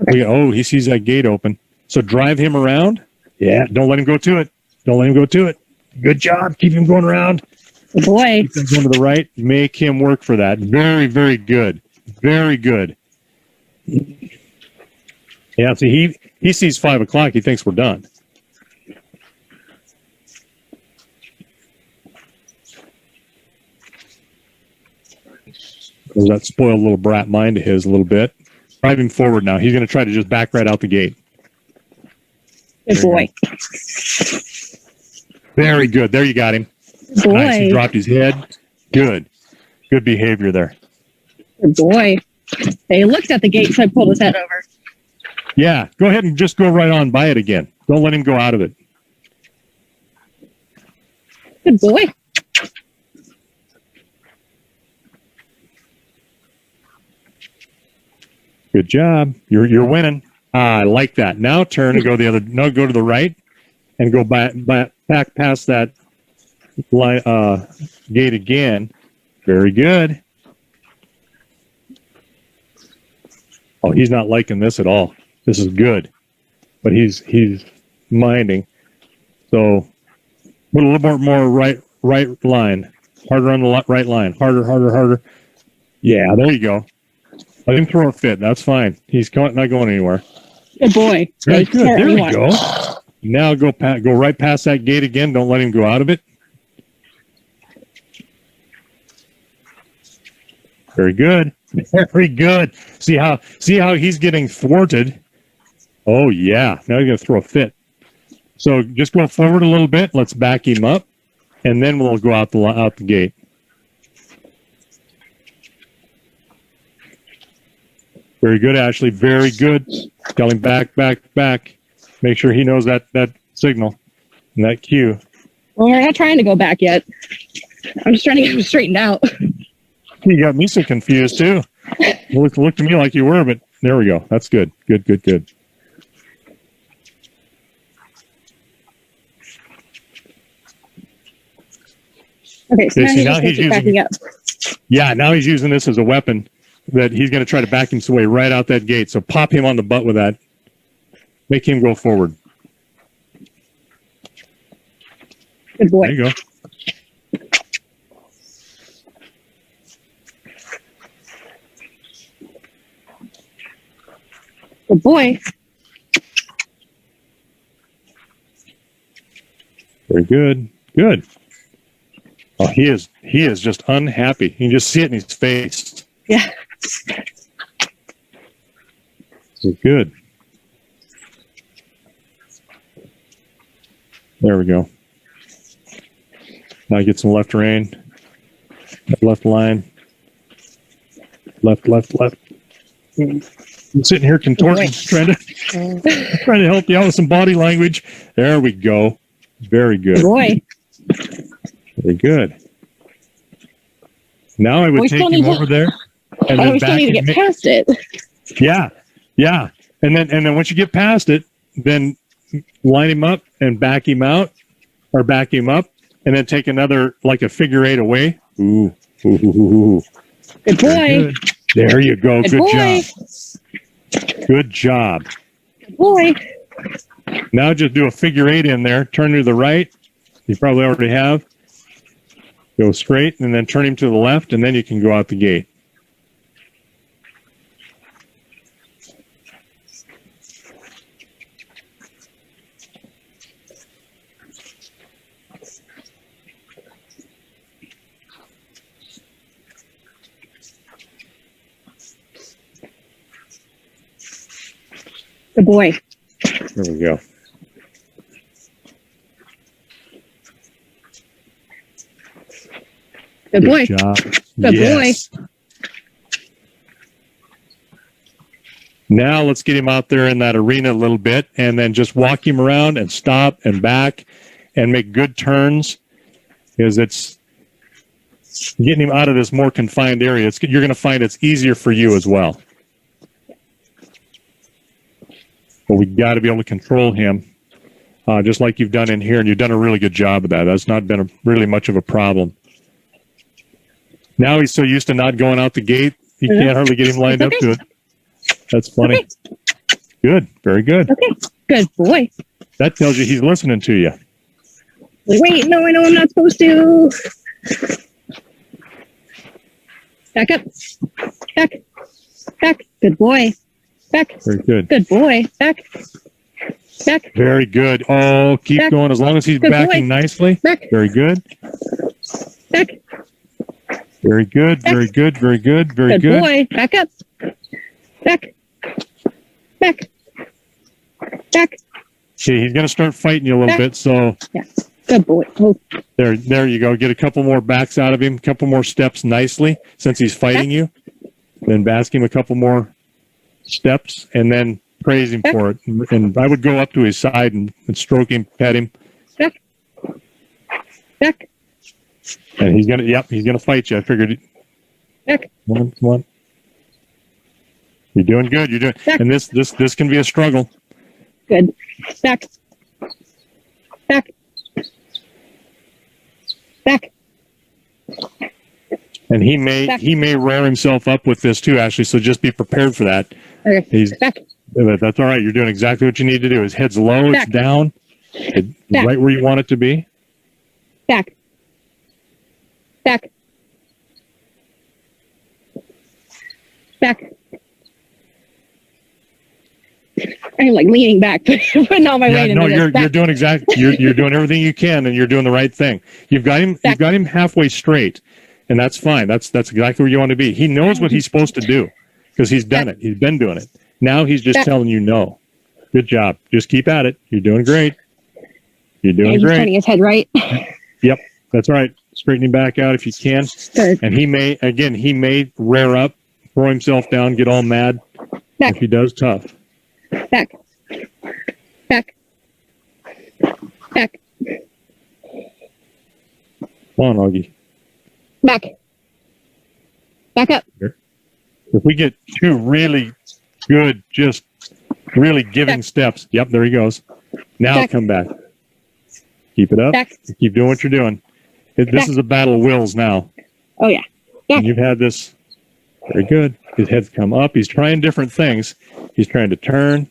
he sees that gate open. So drive him around. Yeah, don't let him go to it. Don't let him go to it. Good job. Keep him going around. Good boy. Keep him going to the right. Make him work for that. Very, very good. Very good. Yeah, see, he sees 5 o'clock. He thinks we're done. There's that spoiled little brat mind of his a little bit. Drive him forward now. He's going to try to just back right out the gate. Good boy. Very good. There you got him. Good boy. Nice. He dropped his head. Good. Good behavior there. Good boy. He looked at the gate, so I pulled his head over. Yeah. Go ahead and just go right on by it again. Don't let him go out of it. Good boy. Good job. You're winning. I like that. Now turn and go go to the right and go back past that gate again. Very good. Oh, he's not liking this at all. This is good. But he's minding. So put a little more right line. Harder on the right line. Harder. Yeah, there you go. Let him throw a fit. That's fine. He's not going anywhere. Good boy. Very good. There you go. Now go right past that gate again. Don't let him go out of it. Very good. Very good. See how he's getting thwarted. Oh yeah. Now he's gonna throw a fit. So just go forward a little bit. Let's back him up, and then we'll go out the gate. Very good, Ashley. Very good. Tell him back. Make sure he knows that signal and that cue. Well, we're not trying to go back yet. I'm just trying to get him straightened out. You got me so confused too. Look to me like you were, but there we go. That's good. Good. Okay, so now he's using, backing up. Yeah, now he's using this as a weapon that he's going to try to back him away right out that gate. So pop him on the butt with that. Make him go forward. Good boy. There you go. Good boy. Very good. Good. Oh, he is just unhappy. You can just see it in his face. Yeah. So good. There we go. Now get some left rein. Left line. Left. I'm sitting here contorting, trying to help you out with some body language. There we go. Very good. Good boy. Very good. Now I would take him over there and then we still need to get past it. Yeah. And then once you get past it, then line him up and back him out, or back him up, and then take another, like a figure eight away. Ooh. Good boy. Good. There you go. Good Good boy. job. Good job. Good boy. Now just do a figure eight in there. Turn to the right. You probably already have. Go straight and then turn him to the left, and then you can go out the gate. Good boy. There we go. Good boy. Good job. Good Yes. boy. Now let's get him out there in that arena a little bit, and then just walk him around and stop and back and make good turns, because it's getting him out of this more confined area. You're going to find it's easier for you as well. But we got to be able to control him, just like you've done in here, and you've done a really good job of that. That's not been really much of a problem. Now he's so used to not going out the gate, you can't hardly get him lined up to it. That's funny. Okay. Good. Very good. Okay. Good boy. That tells you he's listening to you. Wait, no, I know I'm not supposed to. Back up. Back. Good boy. Back. Very good. Good boy. Back. Very good. Oh, keep Back. going as long as he's Good backing boy. nicely. Back. Very good. Back. Very good. Very good. Very good. Very Good good. boy. Back up. Back. Okay, he's going to start fighting you a little Back. bit. So Yeah. Good boy. Oh, there you go. Get a couple more backs out of him, a couple more steps nicely since he's fighting you. Then bask him a couple more steps, and then praise him for it. And I would go up to his side and stroke him, pet him. back. And he's gonna fight you. I figured. Back. Come on. You're doing good. Back. And this can be a struggle. Good. Back. And he may rear himself up with this too, Ashley. So just be prepared for that. Okay. Back. That's all right. You're doing exactly what you need to do. His head's low, Back. it's down, Back. right where you want it to be. Back. I'm like leaning back, putting all my weight into this. You're doing exactly. You're doing everything you can, and you're doing the right thing. You've got him halfway straight. and that's fine. That's exactly where you want to be. He knows what he's supposed to do because he's done it. He's been doing it. Now he's just telling you no. Good job. Just keep at it. You're doing great. You're doing he's great. turning his head right. Yep, that's right. Straightening back out if you can. Good. And he may rear up, throw himself down, get all mad. Back. If he does, tough. Back. Back. Back. Come on, Oggy. Back. Back up. If we get two really good, just really giving steps. Yep, there he goes. Now come back. Keep it up. Back. Keep doing what you're doing. This is a battle of wills now. Oh, yeah. And you've had this. Very good. His head's come up. He's trying different things. He's trying to turn.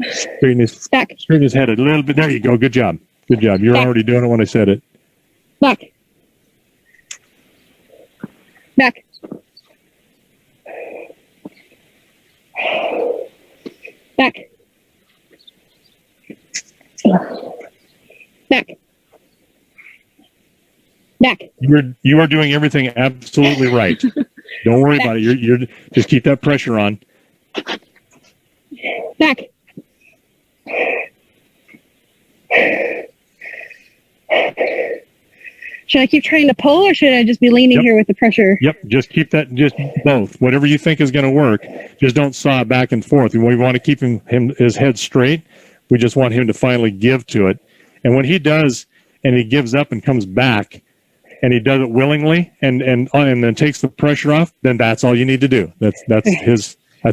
Straighten his head a little bit. There you go. Good job. Good job. You're already doing it when I said it. Back. Back. Back. Back. Back. You are doing everything absolutely right. Don't worry about it. You're just keep that pressure on. Back. Should I keep trying to pull, or should I just be leaning here with the pressure? Yep, just keep that, just both. Whatever you think is going to work, just don't saw it back and forth. We want to keep his head straight. We just want him to finally give to it. And when he does, and he gives up and comes back, and he does it willingly, and then takes the pressure off, then that's all you need to do. That's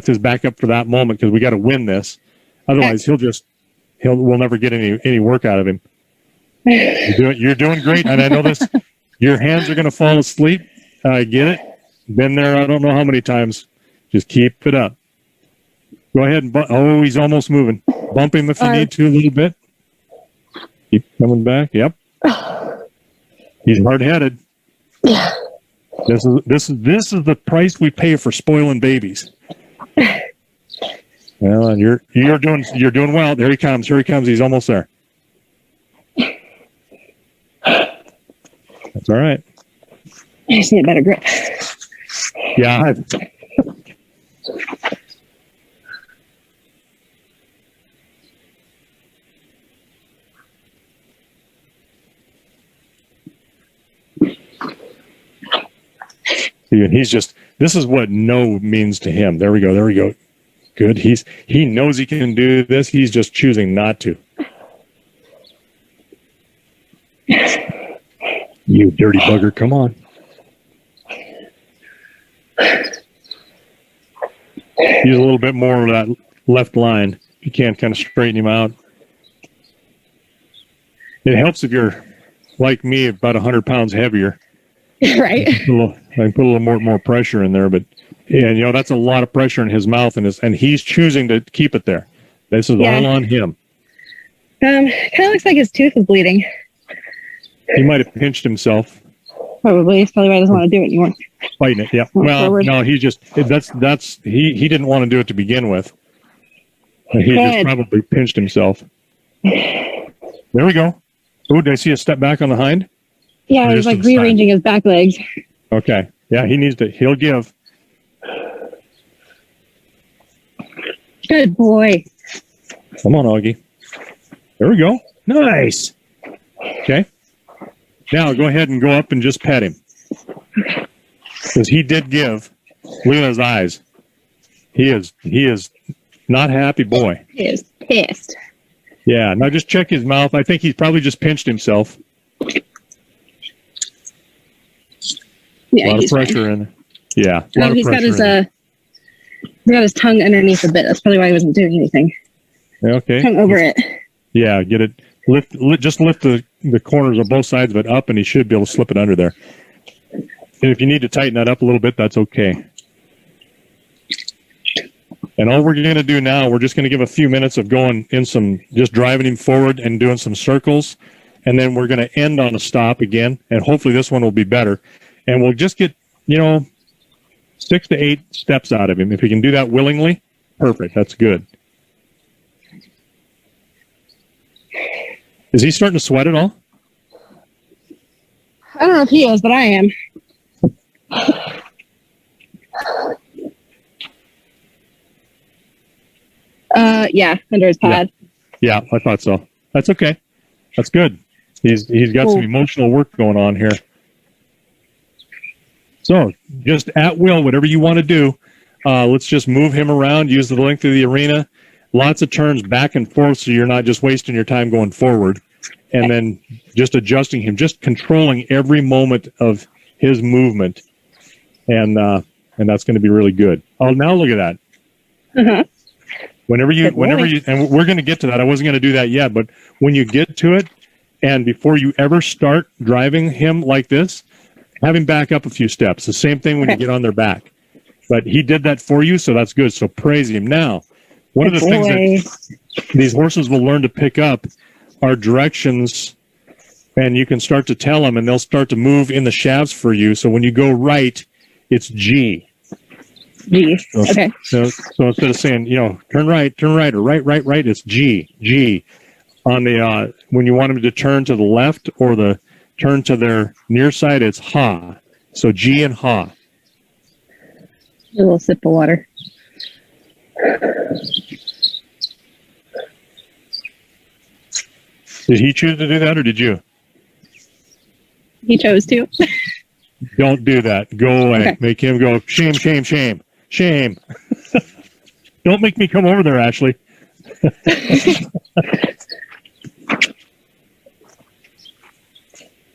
his backup for that moment, because we got to win this. Otherwise, we'll never get any work out of him. You're doing great, and I know this. Your hands are going to fall asleep. I get it. Been there. I don't know how many times. Just keep it up. Go ahead and he's almost moving. Bump him if you need to a little bit. Keep coming back. Yep. He's hard-headed. Yeah. This is the price we pay for spoiling babies. Well, and you're doing well. There he comes. Here he comes. He's almost there. That's all right. I just need a better grip. Yeah. See, and this is what no means to him. There we go. Good. He knows he can do this. He's just choosing not to. You dirty bugger, come on. Use a little bit more of that left line. If you can, kind of straighten him out. It helps if you're like me, about 100 pounds heavier. Right. I can put a little more pressure in there, but yeah, that's a lot of pressure in his mouth, and he's choosing to keep it there. This is all on him. Kind of looks like his tooth is bleeding. He might have pinched himself. Probably. That's probably why he doesn't want to do it anymore. Fighting it, yeah. Well, no, he didn't want to do it to begin with. He just probably pinched himself. There we go. Oh, did I see a step back on the hind? Yeah, he's like rearranging his back legs. Okay. Yeah, he'll give. Good boy. Come on, Oggy. There we go. Nice. Okay. Now go ahead and go up and just pet him. Because he did give. Look at his eyes. He is not happy boy. He is pissed. Yeah. Now just check his mouth. I think he's probably just pinched himself. Yeah, a lot of pressure in. Yeah. No, he's got his tongue underneath a bit. That's probably why he wasn't doing anything. Okay. Tongue over it. Yeah, get it. Just lift the corners of both sides of it up, and he should be able to slip it under there. And if you need to tighten that up a little bit, that's okay. And all we're going to do now, we're just going to give a few minutes of going in just driving him forward and doing some circles. And then we're going to end on a stop again. And hopefully this one will be better. And we'll just get, 6 to 8 steps out of him. If he can do that willingly, perfect. That's good. Is he starting to sweat at all? I don't know if he is, but I am. Yeah, under his pad. Yeah, I thought so. That's okay. That's good. He's got some emotional work going on here. So just at will, whatever you want to do. Let's just move him around, use the length of the arena. Lots of turns back and forth so you're not just wasting your time going forward. And then just adjusting him, just controlling every moment of his movement. And that's going to be really good. Oh, now look at that. Uh-huh. Whenever you, and we're going to get to that. I wasn't going to do that yet, but when you get to it, and before you ever start driving him like this, have him back up a few steps. The same thing when you get on their back. But he did that for you, so that's good. So praise him. Now, one of the things that these horses will learn to pick up are directions, and you can start to tell them, and they'll start to move in the shafts for you. So when you go right, it's G. G. Okay. So instead of saying, turn right, or right, it's G. G. On the when you want them to turn to the left or the turn to their near side, it's ha. So G and ha. A little sip of water. Did he choose to do that, or did you? He chose to. Don't do that. Go away. Okay. Make him go, shame, shame, shame, shame. Don't make me come over there, Ashley.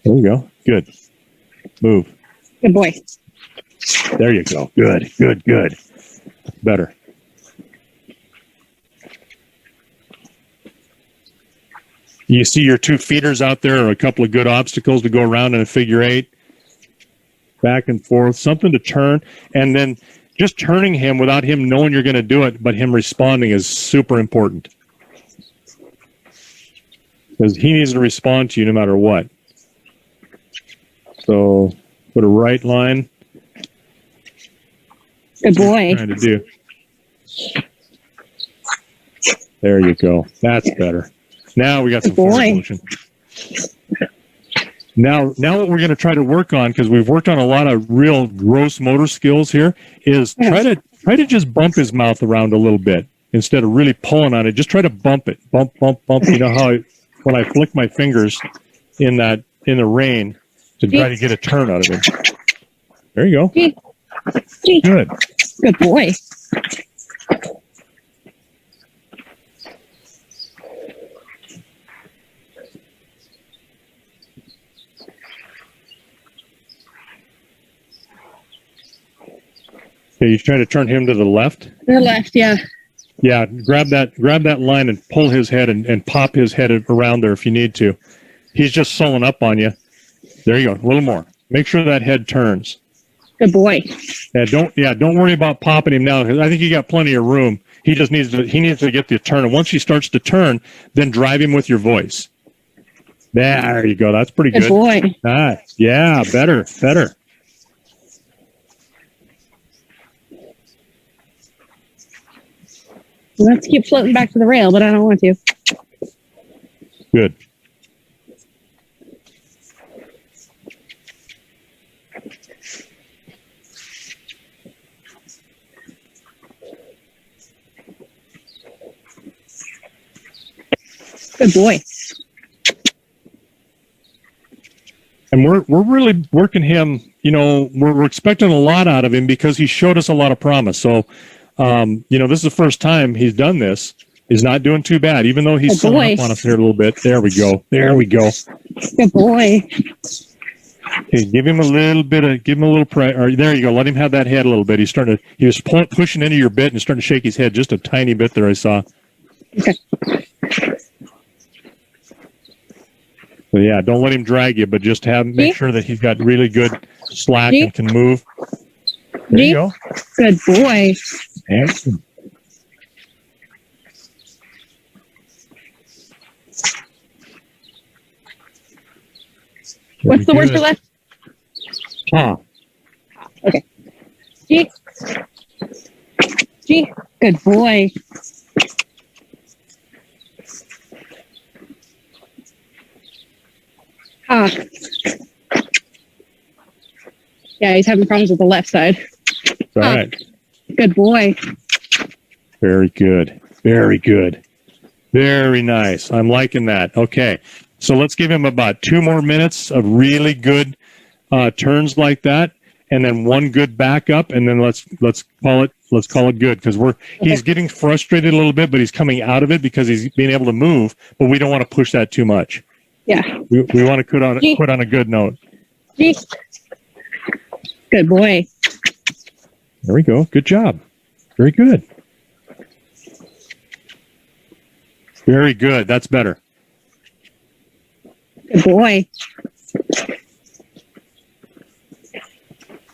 There you go. Good. Move. Good boy. There you go. Good, good, good. Better. You see your two feeders out there are a couple of good obstacles to go around in a figure eight. Back and forth. Something to turn. And then just turning him without him knowing you're going to do it, but him responding is super important. Because he needs to respond to you no matter what. So put a right line. Good boy. Trying to do. There you go. That's better. Now we got some forward motion. Now what we're going to try to work on, because we've worked on a lot of real gross motor skills here, is try to just bump his mouth around a little bit instead of really pulling on it. Just try to bump it. Bump, bump, bump. You know how when I flick my fingers in the rein to try to get a turn out of it. There you go. Good. Good boy. Okay, you try to turn him to the left? The left, yeah. Yeah, grab that line and pull his head and pop his head around there if you need to. He's just sulling up on you. There you go. A little more. Make sure that head turns. Good boy. Don't worry about popping him now, because I think you got plenty of room. He just needs to get the turn. And once he starts to turn, then drive him with your voice. There you go. That's pretty good. Good boy. Nice. Yeah, better. Let's keep floating back to the rail, but I don't want to. Good. Good boy. And we're really working him, we're expecting a lot out of him because he showed us a lot of promise. So, this is the first time he's done this. He's not doing too bad, even though he's selling up on us here a little bit. There we go. Good boy. Okay, give him a little pressure. There you go. Let him have that head a little bit. He was pushing into your bit and starting to shake his head just a tiny bit there, I saw. Okay. So yeah, don't let him drag you, but just make sure that he's got really good slack and can move. There you go. Good boy. Excellent. What's the word for left? Ha. Okay. G. Good boy. Ah. Yeah, he's having problems with the left side. All right. Good boy. Very good. Very good. Very nice. I'm liking that. Okay. So let's give him about 2 more minutes of really good turns like that, and then one good backup, and then let's call it good, because he's getting frustrated a little bit, but he's coming out of it because he's being able to move, but we don't want to push that too much. Yeah. We want to put on a good note. Good boy. There we go. Good job. Very good. Very good. That's better. Good boy.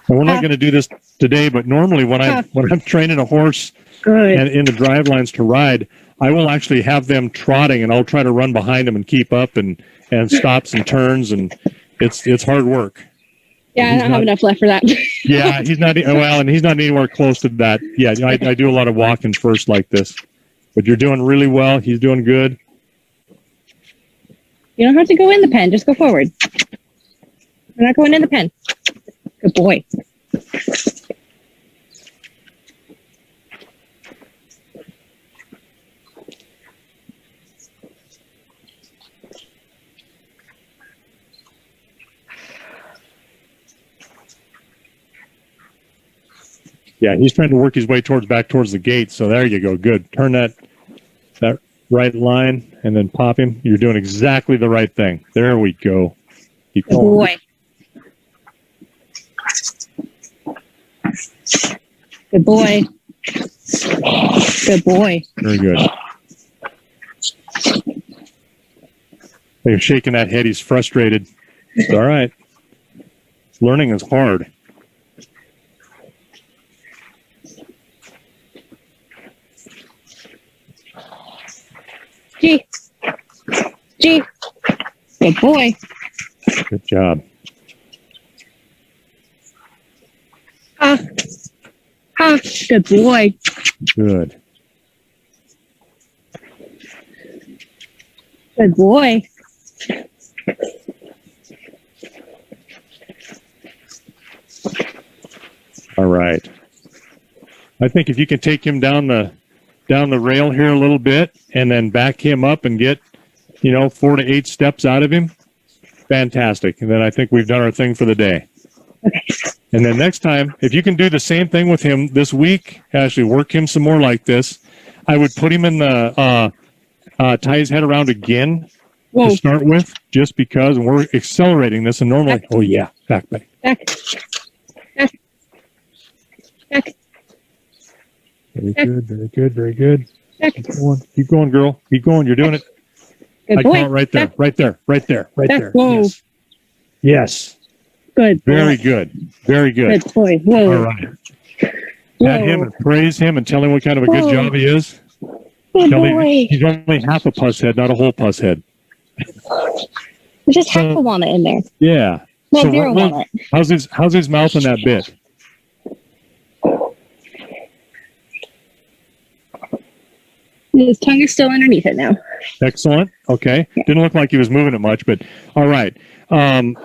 And we're not going to do this today, but normally when I'm training a horse and in the drive lines to ride, I will actually have them trotting, and I'll try to run behind them and keep up and stops and turns, and it's hard work. Yeah, I don't have enough left for that. Yeah, he's not and he's not anywhere close to that. Yeah, I do a lot of walking first like this, but you're doing really well. He's doing good. You don't have to go in the pen. Just go forward. We're not going in the pen. Good boy. Yeah, he's trying to work his way back towards the gate. So there you go. Good. Turn that right line and then pop him. You're doing exactly the right thing. There we go. Keep Good going. boy. Good boy. Good boy. Very good. You're shaking that head. He's frustrated. It's all right. Learning is hard. G. Good boy. Good job. Good boy. Good. Good boy. All right. I think if you can take him down the rail here a little bit and then back him up and get, 4 to 8 steps out of him, fantastic. And then I think we've done our thing for the day. Okay. And then next time, if you can do the same thing with him this week, actually work him some more like this, I would put him in the tie his head around again to start with, just because, and we're accelerating this, and normally, back. Very good. Keep going, girl. Keep going. You're doing it. Good boy. I call it right there. Whoa. Yes. Good boy. Very good. Good boy. Whoa. All right. Pat him and praise him and tell him what kind of a good job he is. Good Tell boy. him he's only half a puss head, not a whole puss head. There's just half a walnut in there. Yeah. No, zero walnut. How's his mouth in that bit? His tongue is still underneath it now. Excellent. Okay. Yeah. Didn't look like he was moving it much, but all right.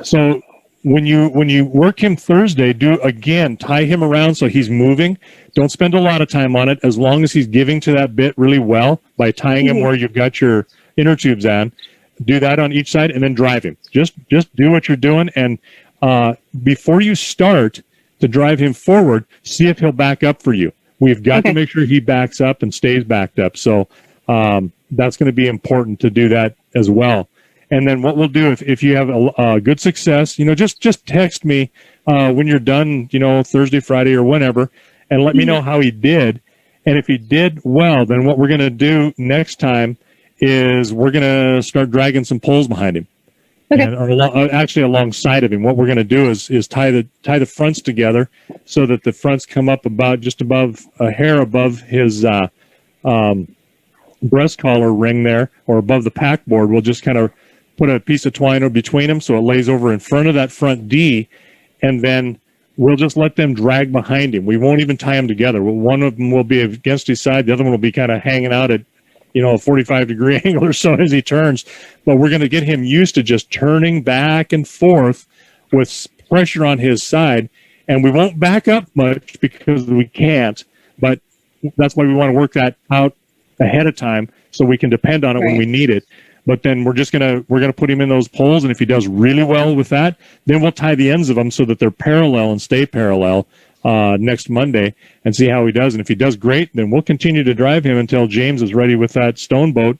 So when you work him Thursday, tie him around so he's moving. Don't spend a lot of time on it, as long as he's giving to that bit really well by tying him where you've got your inner tubes on. Do that on each side and then drive him. Just do what you're doing, and before you start to drive him forward, see if he'll back up for you. We've got to make sure he backs up and stays backed up. So that's going to be important to do that as well. And then what we'll do, if you have a good success, just text me when you're done, Thursday, Friday, or whenever, and let me know how he did. And if he did well, then what we're going to do next time is we're going to start dragging some poles behind him. Okay. And actually alongside of him. What we're going to do is tie the fronts together so that the fronts come up just above a hair above his breast collar ring there, or above the pack board. We'll just kind of put a piece of twine between them so it lays over in front of that front D, and then we'll just let them drag behind him. We won't even tie them together. One of them will be against his side. The other one will be kind of hanging out at a 45-degree angle or so as he turns. But we're going to get him used to just turning back and forth with pressure on his side. And we won't back up much because we can't. But that's why we want to work that out ahead of time so we can depend on it when we need it. But then we're gonna put him in those poles, and if he does really well with that, then we'll tie the ends of them so that they're parallel and stay parallel next Monday and see how he does. And if he does great, then we'll continue to drive him until James is ready with that stone boat.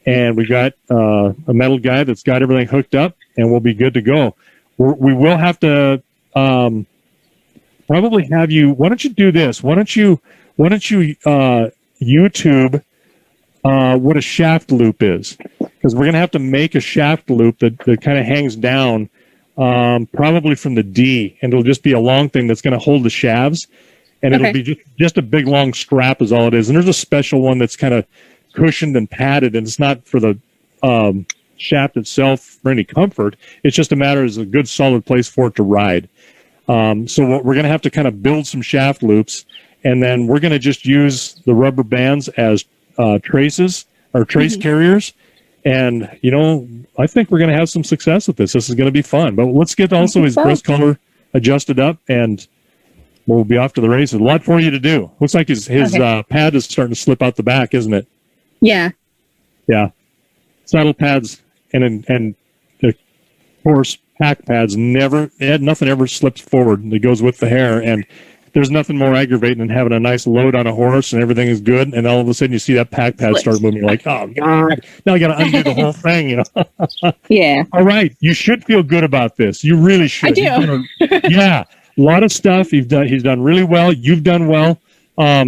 And we got a metal guy that's got everything hooked up, and we'll be good to go. We will have to probably have you. Why don't you do this? Why don't you YouTube what a shaft loop is? Because we're going to have to make a shaft loop that kind of hangs down, probably from the D, and it'll just be a long thing that's going to hold the shafts, and it'll be just a big long strap is all it is. And there's a special one that's kind of cushioned and padded, and it's not for the shaft itself for any comfort. It's just a matter of a good solid place for it to ride. So we're going to have to kind of build some shaft loops, and then we're going to just use the rubber bands as traces or trace carriers. And, I think we're going to have some success with this. This is going to be fun. But let's get also his breast color adjusted up, and we'll be off to the races. A lot for you to do. Looks like his pad is starting to slip out the back, isn't it? Yeah. Yeah. Saddle pads and of course, pack pads nothing ever slips forward that goes with the hair. And there's nothing more aggravating than having a nice load on a horse and everything is good, and all of a sudden you see that pack pad start moving. You're like, oh God, now I got to undo the whole thing, Yeah. All right, you should feel good about this. You really should. I do. Yeah, a lot of stuff he's done really well. You've done well.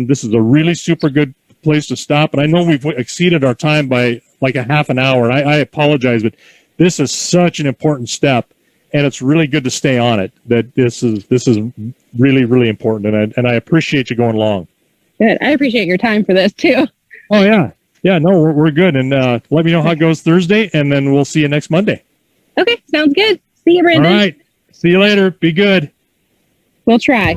This is a really super good place to stop, and I know we've exceeded our time by like a half an hour, and I apologize, but this is such an important step. And it's really good to stay on it. That this is really, really important, and I appreciate you going along. Good. I appreciate your time for this too. Oh yeah. No, we're good. And let me know how it goes Thursday, and then we'll see you next Monday. Okay, sounds good. See you, Brandon. All right. See you later. Be good. We'll try.